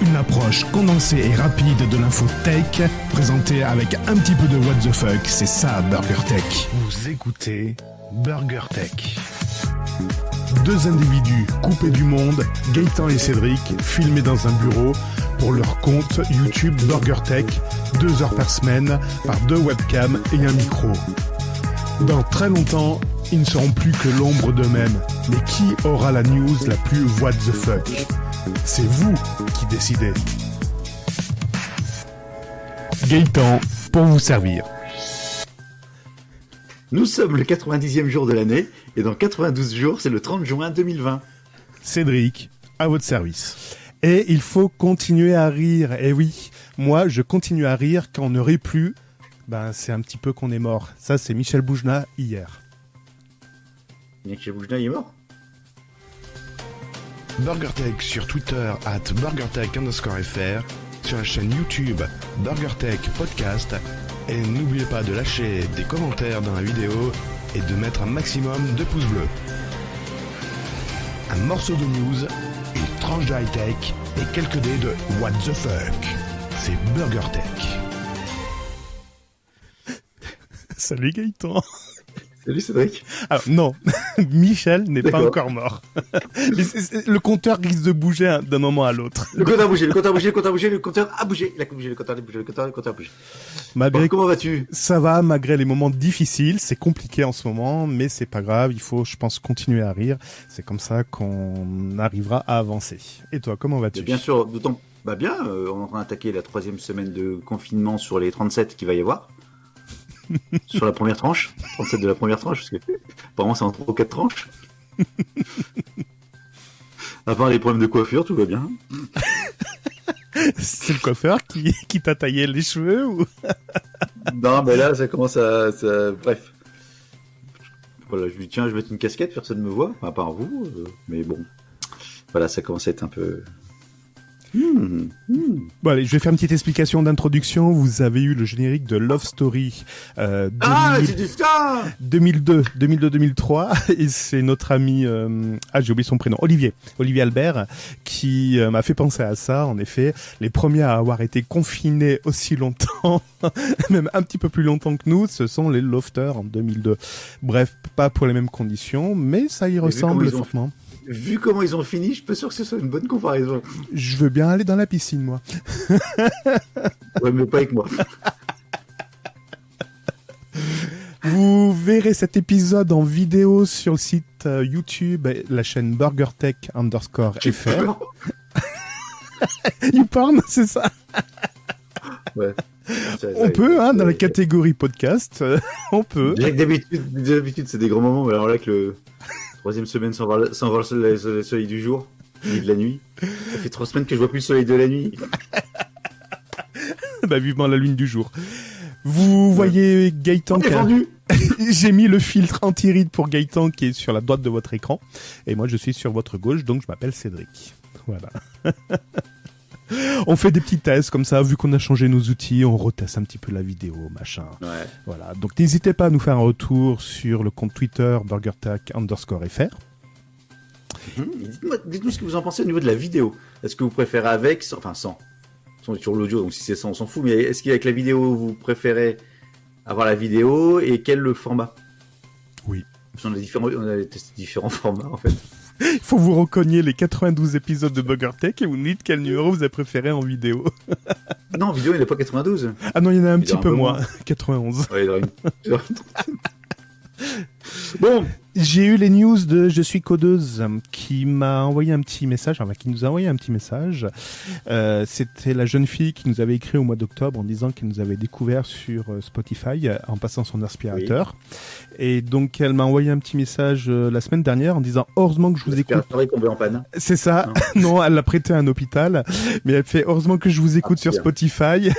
Une approche condensée et rapide de l'info tech, présentée avec un petit peu de what the fuck, c'est ça Burger Tech. Vous écoutez Burger Tech. Deux individus coupés du monde, Gaëtan et Cédric, filmés dans un bureau pour leur compte YouTube Burger Tech, 2 heures par semaine, par 2 webcams et un micro. Dans très longtemps, ils ne seront plus que l'ombre d'eux-mêmes. Mais qui aura la news la plus what the fuck ? C'est vous qui décidez. Gaëtan, pour vous servir. Nous sommes le 90e jour de l'année, et dans 92 jours, c'est le 30 juin 2020. Cédric, à votre service. Et il faut continuer à rire. Et oui, moi, je continue à rire quand on ne rit plus. Ben, c'est un petit peu qu'on est mort. Ça, c'est Michel Boujna hier. Michel Boujna, il est mort ? BurgerTech sur Twitter @BurgerTech_FR, sur la chaîne YouTube BurgerTech Podcast, et n'oubliez pas de lâcher des commentaires dans la vidéo et de mettre un maximum de pouces bleus. Un morceau de news, une tranche de high-tech et quelques dés de what the fuck. C'est BurgerTech. Salut Gaëtan. Salut Cédric. Alors non, Michel n'est pas encore mort. Le compteur risque de bouger d'un moment à l'autre. Le compteur a bougé, le compteur a bougé, le compteur a bougé, le compteur a bougé. Il a bougé, le compteur a bougé, le compteur a bougé. Malgré... Comment vas-tu ? Ça va, malgré les moments difficiles. C'est compliqué en ce moment, mais c'est pas grave. Il faut, je pense, continuer à rire. C'est comme ça qu'on arrivera à avancer. Et toi, comment vas-tu ? Bien sûr, d'autant... Bah bien, on est en train d'attaquer la 3e semaine de confinement sur les 37 qu'il va y avoir. Sur la première tranche, 37 de la première tranche, parce que apparemment c'est en 3 ou 4 tranches. À part les problèmes de coiffure, tout va bien. C'est le coiffeur qui t'a taillé les cheveux ou... Non, mais là ça commence à... Bref. Voilà, je lui dis tiens, je vais mettre une casquette, personne ne me voit, enfin, à part vous, mais bon. Voilà, ça commence à être un peu... Bon allez, je vais faire une petite explication d'introduction. Vous avez eu le générique de Love Story 2002-2003 et c'est notre ami j'ai oublié son prénom, Olivier Albert qui m'a fait penser à ça. En effet, les premiers à avoir été confinés aussi longtemps, même un petit peu plus longtemps que nous, ce sont les Lofters en 2002. Bref, pas pour les mêmes conditions, mais ça y ressemble fortement. Vu comment ils ont fini, je suis pas sûr que ce soit une bonne comparaison. Je veux bien aller dans la piscine, moi. Ouais, mais pas avec moi. Vous verrez cet épisode en vidéo sur le site YouTube, la chaîne BurgerTech_FR. YouPorn, c'est ça. Ouais. On peut, dans la catégorie podcast, on peut. Déjà que d'habitude, c'est des grands moments, mais alors là que le... 3e semaine sans voir le soleil du jour, ni de la nuit. Ça fait 3 semaines que je vois plus le soleil de la nuit. Bah vivement la lune du jour. Vous voyez Gaëtan J'ai mis le filtre anti-ride pour Gaëtan qui est sur la droite de votre écran. Et moi je suis sur votre gauche, donc je m'appelle Cédric. Voilà. On fait des petits tests comme ça, vu qu'on a changé nos outils, on reteste un petit peu la vidéo, machin. Ouais. Voilà. Donc n'hésitez pas à nous faire un retour sur le compte Twitter BurgerTech_FR. Dites-nous ce que vous en pensez au niveau de la vidéo. Est-ce que vous préférez avec, sans... sur l'audio, donc si c'est sans, on s'en fout, mais est-ce qu'avec la vidéo, vous préférez avoir la vidéo et quel le format ? Oui. On a testé différents formats en fait. Il faut vous recogner les 92 épisodes de BurgerTech et vous nous dites quel numéro vous avez préféré en vidéo. Non, en vidéo, il n'y en a pas 92. Ah non, il y en a un petit peu moins. 91. Ouais, bon, j'ai eu les news de Je suis codeuse qui m'a envoyé un petit message, qui nous a envoyé un petit message. C'était la jeune fille qui nous avait écrit au mois d'octobre en disant qu'elle nous avait découvert sur Spotify en passant son aspirateur. Oui. Et donc elle m'a envoyé un petit message la semaine dernière en disant heureusement que je vous écoute. L'aspirateur est tombé en panne. C'est ça. Non, elle l'a prêté à un hôpital, mais elle fait heureusement que je vous écoute sur Spotify.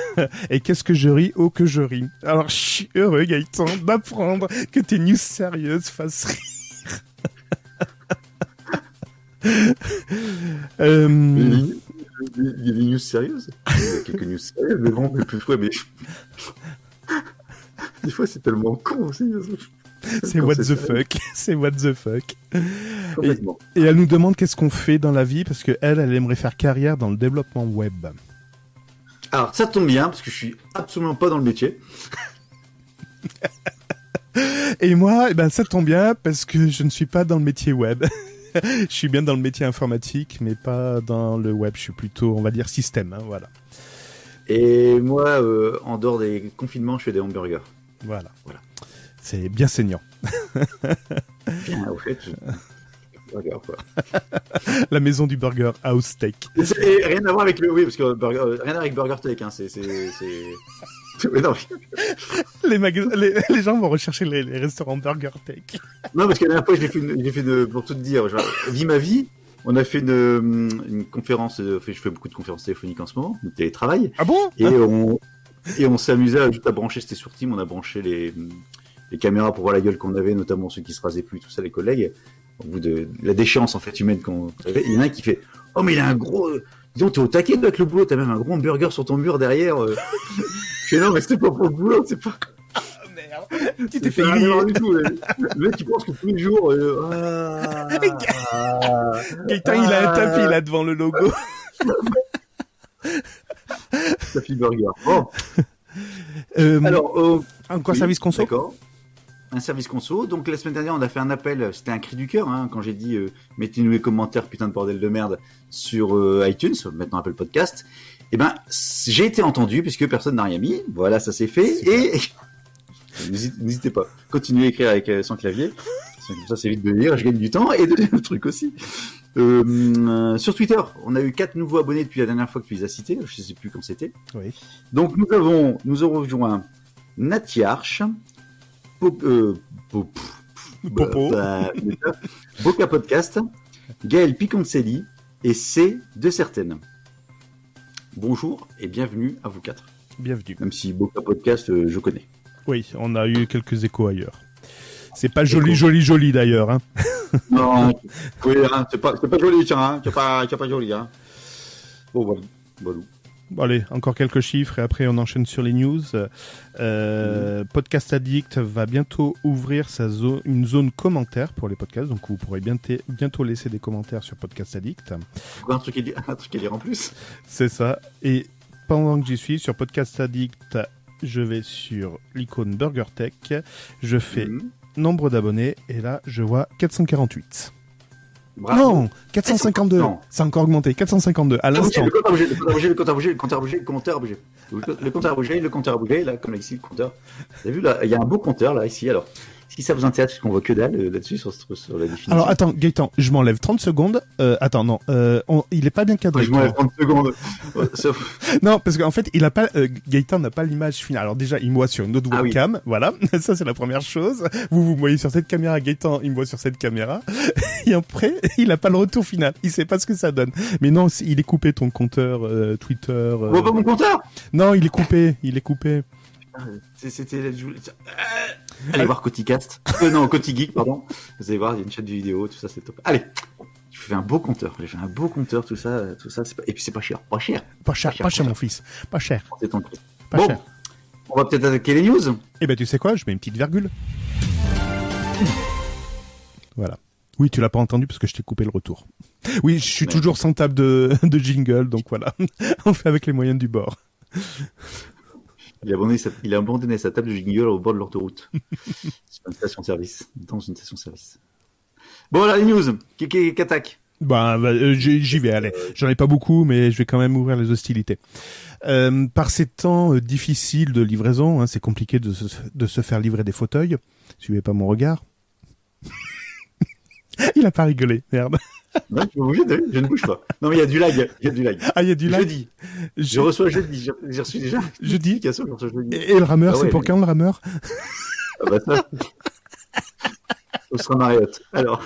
Et qu'est-ce que je ris, oh que je ris. Alors je suis heureux Gaëtan d'apprendre que tes news sérieuses fassent rire. Il y a des news sérieuses. Il y a quelques news sérieuses, mais bon, mais des fois c'est tellement con aussi. C'est what the fuck. C'est what the fuck. Complètement. Et elle nous demande qu'est-ce qu'on fait dans la vie parce que elle aimerait faire carrière dans le développement web. Alors, ça tombe bien, parce que je suis absolument pas dans le métier. Et moi, ça tombe bien parce que je ne suis pas dans le métier web. Je suis bien dans le métier informatique, mais pas dans le web. Je suis plutôt, on va dire, système. Voilà. Et moi, en dehors des confinements, je fais des hamburgers. Voilà. C'est bien saignant. Bien, au fait, burger, quoi. La maison du burger, House Steak. Et rien à voir avec le... Oui, parce que rien à voir avec Burger Tech, hein. Mais non, Les gens vont rechercher les restaurants Burger Tech. non, parce que la dernière fois, pour tout te dire, genre, Vie ma vie, on a fait une conférence, je fais beaucoup de conférences téléphoniques en ce moment, de télétravail. Ah bon? Et on s'est amusé à juste à brancher, c'était sur Team, on a branché les caméras pour voir la gueule qu'on avait, notamment ceux qui se rasaient plus, tout ça, les collègues. Au bout de la déchéance, en fait, humaine qu'on avait, il y en a un qui fait « Oh, mais il a un gros... Disons, t'es au taquet avec le boulot, t'as même un gros burger sur ton mur derrière. » Je fais « Non, mais c'était pas pour le boulot, c'est pas... » Merde, tu t'es fait rien à griller. voir du tout. Le mec, il pense que tous les jours... Gaëtan, il a un tapis là devant le logo. Ça fait burger. Bon. Alors, encore oui, service conso. D'accord. Un service conso. Donc la semaine dernière, on a fait un appel. C'était un cri du cœur quand j'ai dit mettez-nous les commentaires, putain de bordel de merde, sur iTunes, maintenant Apple Podcast. Eh ben, j'ai été entendu puisque personne n'a rien mis. Voilà, ça s'est fait. Super. Et n'hésitez pas, continuez à écrire avec son clavier. Comme ça, c'est vite de lire. Je gagne du temps et deuxième truc aussi. Sur Twitter, on a eu 4 nouveaux abonnés depuis la dernière fois que tu les as cités. Je ne sais plus quand c'était. Oui. Donc nous avons rejoint Natiarch, Popo, Boca Podcast, Gaël Piconcelli et C de Certaines. Bonjour et bienvenue à vous 4. Bienvenue. Même si Boca Podcast, je connais. Oui, on a eu quelques échos ailleurs. C'est pas joli d'ailleurs. Hein. Non, oui, hein, c'est pas joli, tiens, hein, c'est pas joli. Hein. Bon, voilà. Bon, allez, encore quelques chiffres et après on enchaîne sur les news. Podcast Addict va bientôt ouvrir une zone commentaire pour les podcasts, donc vous pourrez bientôt laisser des commentaires sur Podcast Addict. Un truc à lire en plus. C'est ça. Et pendant que j'y suis, sur Podcast Addict, je vais sur l'icône Burger Tech, je fais nombre d'abonnés et là je vois 448. Bravo. Non, 452. Non. C'est encore augmenté. 452 à l'instant. Le compteur a bougé. Là, comme là, ici, le compteur. Vous avez vu, là, il y a un beau compteur, là, ici. Alors, si ça vous intéresse, puisqu'on voit que dalle là-dessus, sur la définition. Alors, attends, Gaëtan, je m'enlève 30 secondes. Attends, non, il est pas bien cadré. Je m'enlève 30 secondes. Non, parce qu'en fait, Gaëtan n'a pas l'image finale. Alors, déjà, il me voit sur une autre webcam. Oui. Voilà. Ça, c'est la première chose. Vous voyez sur cette caméra. Gaëtan, il me voit sur cette caméra. Et après, il a pas le retour final. Il sait pas ce que ça donne. Mais non, il est coupé ton compteur, Twitter. On voit pas mon compteur? Non, il est coupé. C'était allez voir Coticast. Non, Cotigeek, pardon. Vous allez voir, il y a une chaîne de vidéos, tout ça, c'est top. Allez, je fais un beau compteur, tout ça, et puis c'est pas cher, Pas cher, mon fils, pas cher. C'est ton prix. Pas cher. On va peut-être attaquer les news. Eh ben, tu sais quoi, je mets une petite virgule. Voilà. Oui, tu l'as pas entendu parce que je t'ai coupé le retour. Oui, je suis toujours sans table de jingle, donc voilà. On fait avec les moyens du bord. Il a abandonné sa table de jingle au bord de l'autoroute. C'est une station-service. Dans une station-service. Bon, là, les news. Qui attaque? J'y vais, allez. J'en ai pas beaucoup, mais je vais quand même ouvrir les hostilités. Par ces temps difficiles de livraison, c'est compliqué de se faire livrer des fauteuils. Suivez pas mon regard. Il a pas rigolé, merde. Non, tu vas bouger, je ne bouge pas. Non, mais il y a du lag. Ah, il y a du lag. Jeudi. Je reçois jeudi. J'ai reçu déjà. Jeudi. Et le rameur, c'est pour quand le rameur? Ah bah ça. Ce sera Marriott. Alors.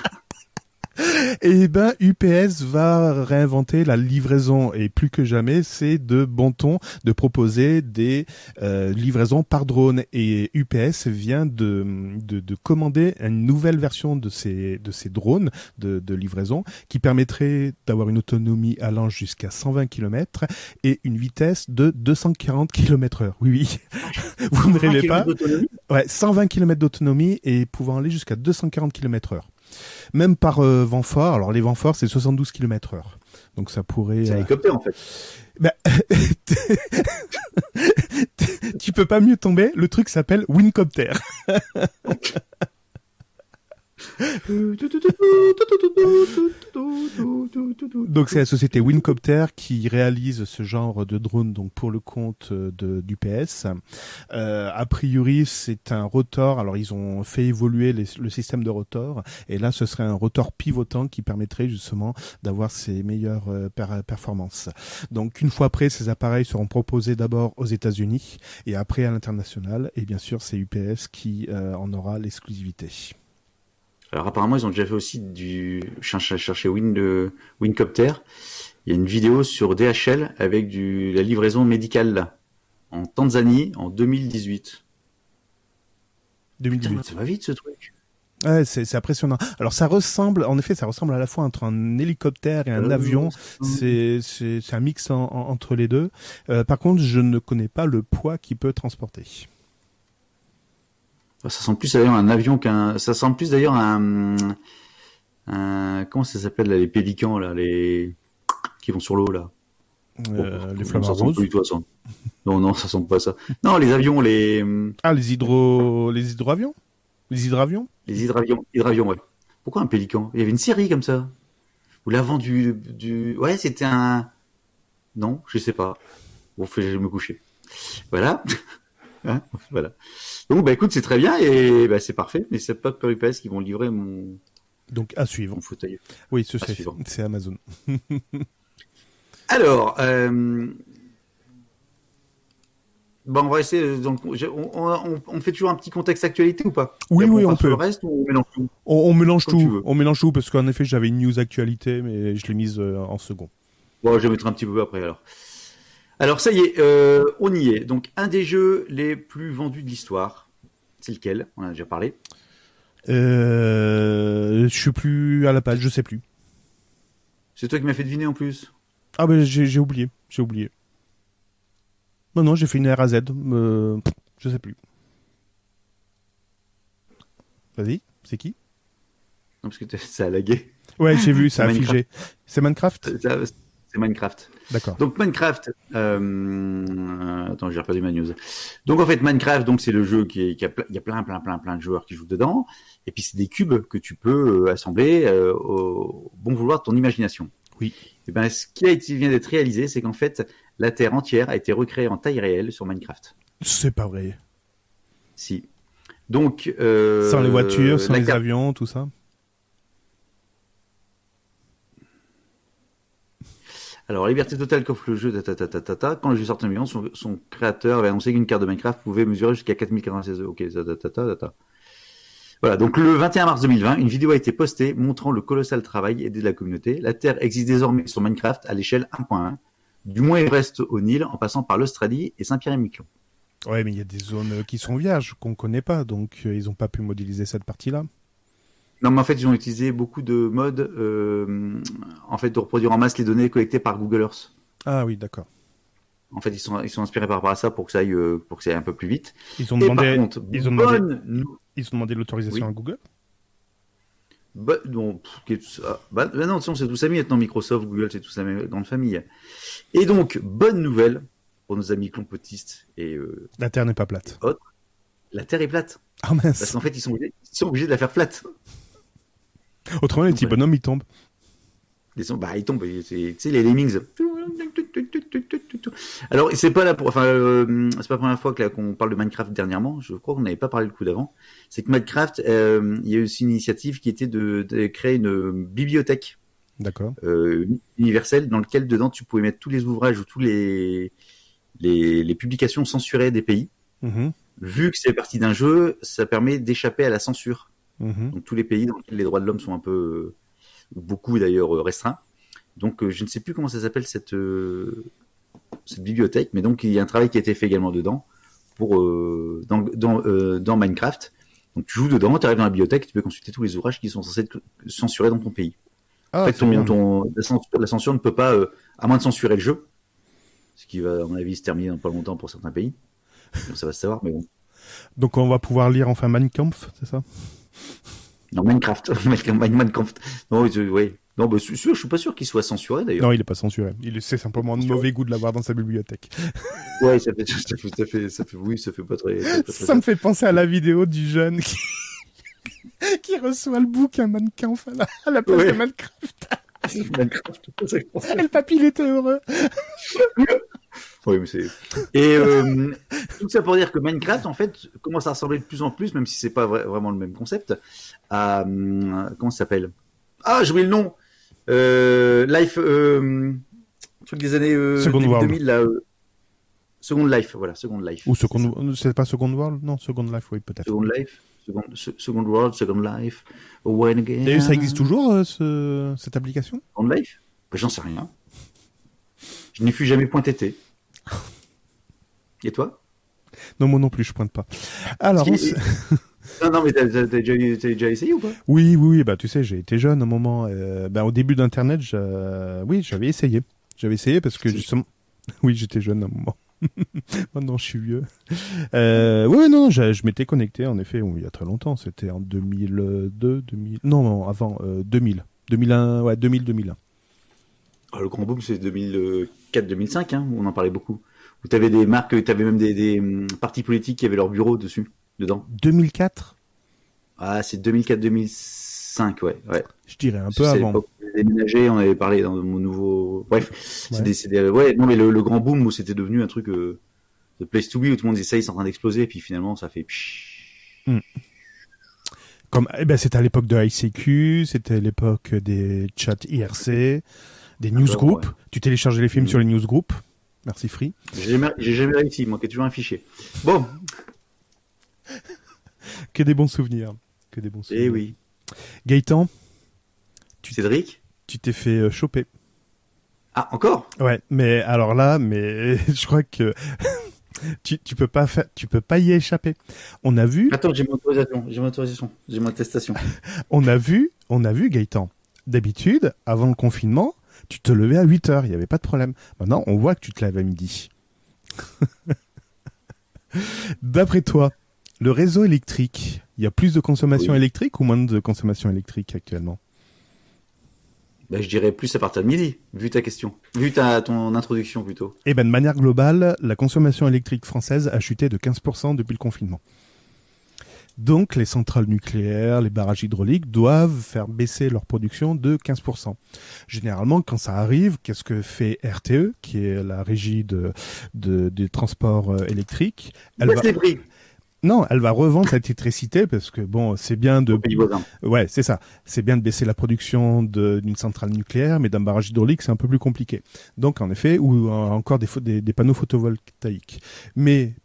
Eh ben, UPS va réinventer la livraison et plus que jamais, c'est de bon ton de proposer des livraisons par drone. Et UPS vient de commander une nouvelle version de ces drones de livraison qui permettrait d'avoir une autonomie allant jusqu'à 120 km et une vitesse de 240 km/h. Oui. Vous ne rêvez pas? Ouais, 120 km d'autonomie et pouvant aller jusqu'à 240 km/h. Même par vent fort. Alors les vents forts, c'est 72 km/h. Donc ça pourrait... C'est un hélicoptère en fait. Bah, tu peux pas mieux tomber. Le truc s'appelle Wincopter. Donc c'est la société Wincopter qui réalise ce genre de drone donc pour le compte d'UPS. A priori c'est un rotor, alors ils ont fait évoluer le système de rotor et là ce serait un rotor pivotant qui permettrait justement d'avoir ses meilleures performances. Donc une fois prêts, ces appareils seront proposés d'abord aux États-Unis et après à l'international et bien sûr c'est UPS qui en aura l'exclusivité. Alors apparemment, ils ont déjà fait aussi chercher Wincopter. Il y a une vidéo sur DHL avec la livraison médicale là, en Tanzanie en 2018. 2018. Putain, ça va vite ce truc. Ouais, c'est impressionnant. Alors ça ressemble à la fois entre un hélicoptère et un avion. C'est un mix entre les deux. Par contre, je ne connais pas le poids qu'il peut transporter. Ça sent plus d'ailleurs un avion ça sent plus d'ailleurs un comment ça s'appelle là, les pélicans là, les qui vont sur l'eau là. Les flamants roses. Non, ça sent pas ça. Non, les avions, les hydravions. Les hydravions, ouais. Pourquoi un pélican? Il y avait une série comme ça. Ou l'avant ouais, c'était un... Non, je sais pas. Bon, je vais me coucher. Voilà. Hein, voilà. Donc, bah écoute, c'est très bien et bah, c'est parfait. Mais c'est pas que UPS qui vont livrer mon... Donc, à suivre. Mon fauteuil. Oui, c'est Amazon. Alors, bon, on va essayer. Donc, on fait toujours un petit contexte actualité ou pas? Oui, on peut. Le reste, ou on mélange tout. On mélange tout. On mélange tout parce qu'en effet, j'avais une news actualité, mais je l'ai mise en second. Bon, je vais mettre un petit peu après alors. Alors, ça y est, on y est. Donc, un des jeux les plus vendus de l'histoire, c'est lequel? On en a déjà parlé. Je suis plus à la page, je sais plus. C'est toi qui m'as fait deviner en plus. Ah ben j'ai oublié. Non, j'ai fait une RAZ. Je sais plus. Vas-y, c'est qui? Non, parce que ça a lagué. Ouais, j'ai vu, ça a figé. C'est Minecraft? C'est Minecraft. D'accord. Donc Minecraft, attends, j'ai perdu ma news. Donc en fait Minecraft, donc c'est le jeu il y a plein de joueurs qui jouent dedans, et puis c'est des cubes que tu peux assembler au bon vouloir de ton imagination. Oui. Et ben ce qui vient d'être réalisé, c'est qu'en fait la Terre entière a été recréée en taille réelle sur Minecraft. C'est pas vrai. Si. Donc sans les voitures, sans les avions, tout ça. Alors, liberté totale qu'offre le jeu, quand le jeu sort en million, son créateur avait annoncé qu'une carte de Minecraft pouvait mesurer jusqu'à 4096 €. Ok, Voilà, donc le 21 mars 2020, une vidéo a été postée montrant le colossal travail aidé de la communauté. La Terre existe désormais sur Minecraft à l'échelle 1.1, du Mont Everest au Nil, en passant par l'Australie et Saint-Pierre-et-Miquelon. Ouais, mais il y a des zones qui sont vierges, qu'on connaît pas, donc ils n'ont pas pu modéliser cette partie-là. Non, mais en fait, ils ont utilisé beaucoup de modes en fait, de reproduire en masse les données collectées par Google Earth. Ah oui, d'accord. En fait, ils sont inspirés par rapport à ça pour que ça aille un peu plus vite. Ils ont demandé l'autorisation à Google. Non, c'est tous amis maintenant. Microsoft, Google, c'est tous la même grande famille. Et donc, bonne nouvelle pour nos amis complotistes et la Terre n'est pas plate. Autres. La Terre est plate. Ah mince. Parce qu'en fait, ils sont obligés de la faire plate. Autrement, les petits bonhommes, ils tombent. Ils tombent. Tu sais, les lemmings. Alors, c'est pas c'est pas la première fois qu'on parle de Minecraft dernièrement. Je crois qu'on n'avait pas parlé le coup d'avant. C'est que Minecraft, il y a eu aussi une initiative qui était de créer une bibliothèque. D'accord. Universelle dans laquelle dedans tu pouvais mettre tous les ouvrages ou tous les publications censurées des pays. Mm-hmm. Vu que c'est partie d'un jeu, ça permet d'échapper à la censure. Mm-hmm. Donc tous les pays dans lesquels les droits de l'homme sont un peu, beaucoup d'ailleurs, restreints. Donc je ne sais plus comment ça s'appelle cette bibliothèque, mais donc il y a un travail qui a été fait également dedans pour dans Minecraft. Donc tu joues dedans, tu arrives dans la bibliothèque, et tu peux consulter tous les ouvrages qui sont censés être censurés dans ton pays. Ah, en fait, la censure ne peut pas, à moins de censurer le jeu, ce qui va à mon avis se terminer dans pas longtemps pour certains pays. Donc, ça va se savoir, mais bon. Donc on va pouvoir lire enfin Mein Kampf, c'est ça? Non, Minecraft. Minecraft. Non, oui. Non, bah, je suis pas sûr qu'il soit censuré d'ailleurs. Non, il est pas censuré. C'est simplement de mauvais goût de l'avoir dans sa bibliothèque. Ouais, oui, ça fait pas très. Ça me fait penser à la vidéo du jeune qui reçoit le bouquin Mein Kampf à la place de Minecraft. Minecraft, c'est ça que je pensais. Et le papy, il était heureux. Oui, mais c'est. Et tout ça pour dire que Minecraft, en fait, commence à ressembler de plus en plus, même si c'est pas vraiment le même concept, à comment ça s'appelle? Ah, j'ai oublié le nom. Life, truc des années Second World. 2000 là. Second Life, voilà, Second Life. Ou c'est pas Second World? Non, Second Life, oui, peut-être. Second Life, Second World, Second Life, When Again. Et ça existe toujours, cette application? Second Life? Ben, j'en sais rien. Je n'y fus jamais point été. Et toi? Non, moi non plus, je pointe pas. Alors, Non, mais t'as déjà essayé ou pas? oui, bah tu sais, j'ai été jeune à un moment. Au début d'Internet, oui, j'avais essayé. J'avais essayé parce que justement, oui, j'étais jeune à un moment. Maintenant, je suis vieux. Oui, non, je m'étais connecté, en effet, il y a très longtemps. C'était en 2002, 2000... Non, avant, 2000. 2001, ouais, 2000-2001. Oh, le grand boom, c'est 2004-2005, hein, où on en parlait beaucoup. Où t'avais des marques, t'avais même des partis politiques qui avaient leur bureau dedans. 2004? Ah, c'est 2004-2005, ouais. Je dirais un peu avant. Déménagé, on avait parlé dans mon nouveau. Bref, ouais. Non, mais le grand boom où c'était devenu un truc the place to be où tout le monde disait ça, ils sont en train d'exploser, et puis finalement ça fait. Comme, c'était à l'époque de ICQ, c'était à l'époque des chats IRC, des newsgroups. Ouais. Tu téléchargeais les films sur les newsgroups. Merci Free. J'ai jamais réussi, moi, qui ai toujours un fichier. Bon. Que des bons souvenirs. Eh oui. Gaëtan. Cédric. Tu t'es fait choper. Ah, encore? Ouais, mais alors là, je crois que tu peux pas y échapper. On a vu. Attends, j'ai mon autorisation, j'ai mon attestation. on a vu Gaëtan. D'habitude, avant le confinement, tu te levais à 8h, il n'y avait pas de problème. Maintenant, on voit que tu te lèves à midi. D'après toi, le réseau électrique, il y a plus de consommation électrique ou moins de consommation électrique actuellement? Ben, je dirais plus à partir de midi, vu ta question. Vu ton introduction plutôt. De manière globale, la consommation électrique française a chuté de 15% depuis le confinement. Donc, les centrales nucléaires, les barrages hydrauliques doivent faire baisser leur production de 15%. Généralement, quand ça arrive, qu'est-ce que fait RTE, qui est la régie des transports électriques? Baisse les prix. Non, elle va revendre cette électricité parce que bon, c'est bien de. Ouais, c'est ça. C'est bien de baisser la production d'une centrale nucléaire, mais d'un barrage hydraulique, c'est un peu plus compliqué. Donc, en effet, ou encore des panneaux photovoltaïques. Mais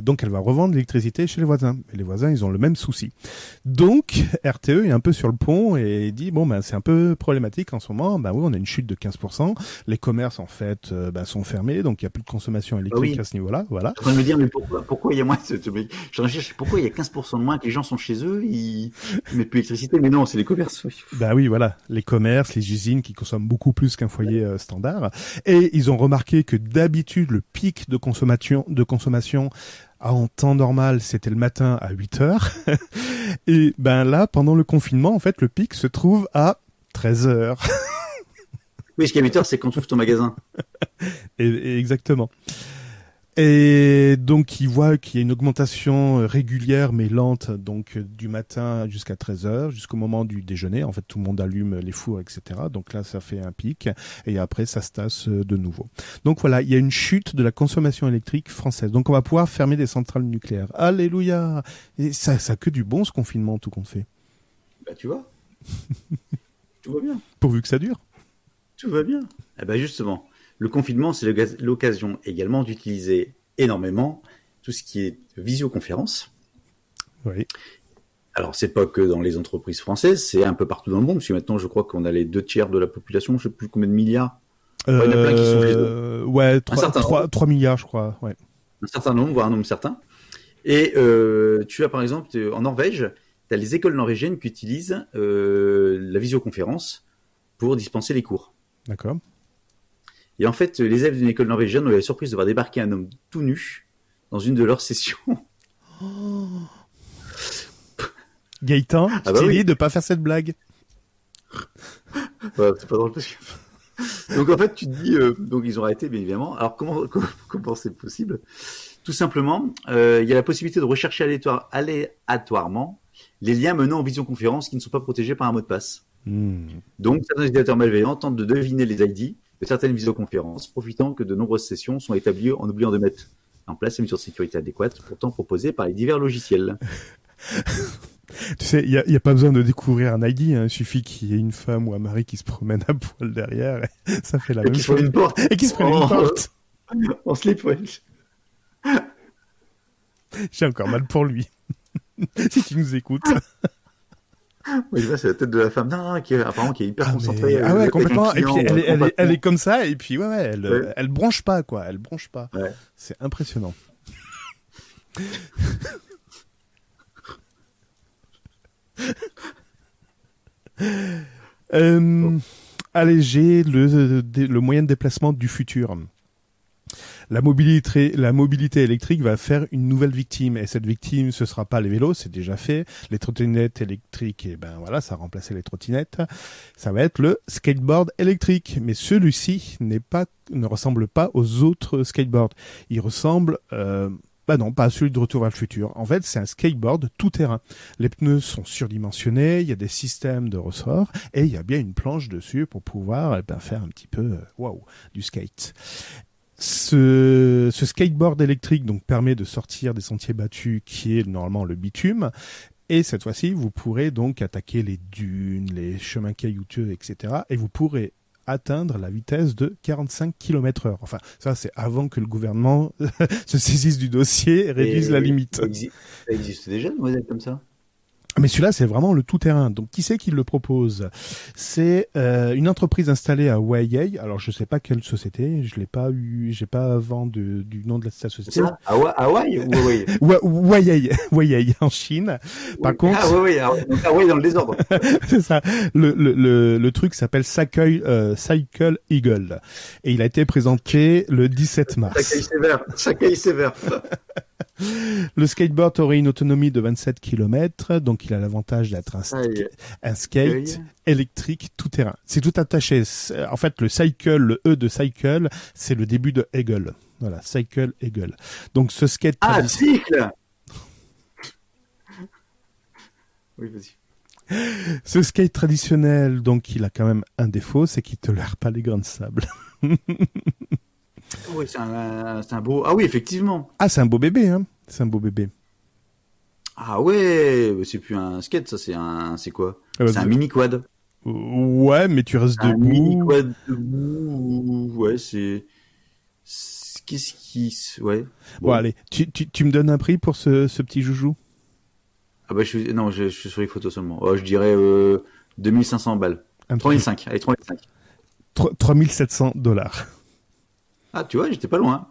donc, elle va revendre l'électricité chez les voisins. Et les voisins, ils ont le même souci. Donc, RTE est un peu sur le pont et dit c'est un peu problématique en ce moment. Oui, on a une chute de 15%. Les commerces, en fait, sont fermés, donc il n'y a plus de consommation électrique à ce niveau-là. Voilà. Je suis en train de me dire, mais pourquoi il y a moins de je réfléchis, pourquoi il y a 15% de moins que les gens sont chez eux, ils mettent plus d'électricité, mais non, c'est les commerces. Oui, voilà, les commerces, les usines qui consomment beaucoup plus qu'un foyer standard. Et ils ont remarqué que d'habitude, le pic de consommation en temps normal, c'était le matin à 8h. Et là, pendant le confinement, en fait, le pic se trouve à 13h. Oui, ce qui est 8h, c'est quand tu ouvres ton magasin. Et exactement. Et donc, il voit qu'il y a une augmentation régulière mais lente, donc du matin jusqu'à 13h, jusqu'au moment du déjeuner. En fait, tout le monde allume les fours, etc. Donc là, ça fait un pic et après, ça se tasse de nouveau. Donc voilà, il y a une chute de la consommation électrique française. Donc, on va pouvoir fermer des centrales nucléaires. Alléluia! Et ça a que du bon, ce confinement, tout compte fait. Tu vois. Tout va bien. Pourvu que ça dure. Tout va bien. Justement. Le confinement, c'est l'occasion également d'utiliser énormément tout ce qui est visioconférence. Oui. Alors, c'est pas que dans les entreprises françaises, c'est un peu partout dans le monde, parce que maintenant, je crois qu'on a les 2/3 de la population, je sais plus combien de milliards. Il y en a plein qui sont chez eux. Ouais, 3 milliards, je crois. Ouais. Un certain nombre, voire un nombre certain. Et tu as, par exemple, en Norvège, tu as les écoles norvégiennes qui utilisent la visioconférence pour dispenser les cours. D'accord. Et en fait, les élèves d'une école norvégienne ont eu la surprise de voir débarquer un homme tout nu dans une de leurs sessions. Gaëtan, Ah je bah t'ai oui. dit de pas faire cette blague. Ouais, c'est pas drôle parce que... Donc en fait, tu te dis, donc ils ont arrêté, bien évidemment. Alors comment c'est possible? Tout simplement, il y a la possibilité de rechercher aléatoirement les liens menant en visioconférence qui ne sont pas protégés par un mot de passe. Donc certains utilisateurs malveillants tentent de deviner les ID de certaines visioconférences, profitant que de nombreuses sessions sont établies en oubliant de mettre en place les mesures de sécurité adéquates, pourtant proposées par les divers logiciels. Tu sais, il y a pas besoin de découvrir un ID, hein. Il suffit qu'il y ait une femme ou un mari qui se promène à poil derrière, et ça fait la Et même qui se prennent chose. une porte. Et qui se prennent une porte. En slip, ouais. J'ai encore mal pour lui. Si tu nous écoutes. Oui, là, c'est la tête de la femme, non, apparemment, qui est hyper concentrée. Ah ouais, avec un complètement. Et client, puis elle complètement. est comme ça, et puis ouais, Ouais. elle bronche pas, quoi. Elle bronche pas. Ouais. C'est impressionnant. Allez, j'ai le moyen de déplacement du futur. La mobilité électrique va faire une nouvelle victime, et cette victime, ce sera pas les vélos, c'est déjà fait. Les trottinettes électriques, et ben voilà, ça a remplacé les trottinettes. Ça va être le skateboard électrique, mais celui-ci ne ressemble pas aux autres skateboards. Il ressemble, non, pas à celui de Retour vers le futur. En fait, c'est un skateboard tout terrain. Les pneus sont surdimensionnés, il y a des systèmes de ressort, et il y a bien une planche dessus pour pouvoir faire un petit peu, du skate. Ce skateboard électrique donc permet de sortir des sentiers battus qui est normalement le bitume, et cette fois-ci vous pourrez donc attaquer les dunes, les chemins caillouteux, etc. et vous pourrez atteindre la vitesse de 45 km/h. Enfin, ça c'est avant que le gouvernement se saisisse du dossier et réduise la limite. Ça existe déjà, des modèles comme ça? Mais celui-là, c'est vraiment le tout-terrain. Donc, qui c'est qui le propose? C'est une entreprise installée à Huawei. Alors, je sais pas quelle société. Je l'ai pas eu. J'ai pas avant du nom de sa société. C'est ça? Hawaï ou Huawei? Huawei en Chine. Par contre, Ah oui, donc Hawaï dans le désordre. c'est ça. Le truc s'appelle Cycle Eagle, et il a été présenté le 17 mars. Sakai sévère. Le skateboard aurait une autonomie de 27 km, donc il a l'avantage d'être un skate électrique tout-terrain. C'est tout attaché. En fait, le cycle, le E de cycle, c'est le début de Eagle. Voilà, Cycle Eagle. Donc ce skate... cycle. Oui, vas-y. Ce skate traditionnel, donc il a quand même un défaut, c'est qu'il te leurre pas les grains de sable. Oui, c'est un beau... Ah oui, effectivement. Ah, c'est un beau bébé, hein. C'est un beau bébé. Ah ouais, c'est plus un skate, ça, c'est quoi? C'est un mini quad. Ouais, mais tu restes debout. Un mini quad debout. Ouais, qu'est-ce qui... Ouais. Bon, allez, tu me donnes un prix pour ce petit joujou? Ah bah, je suis sur les photos seulement. Oh, je dirais 2500 balles. 3005, allez, 3005. 3700 $. Ah, tu vois, j'étais pas loin.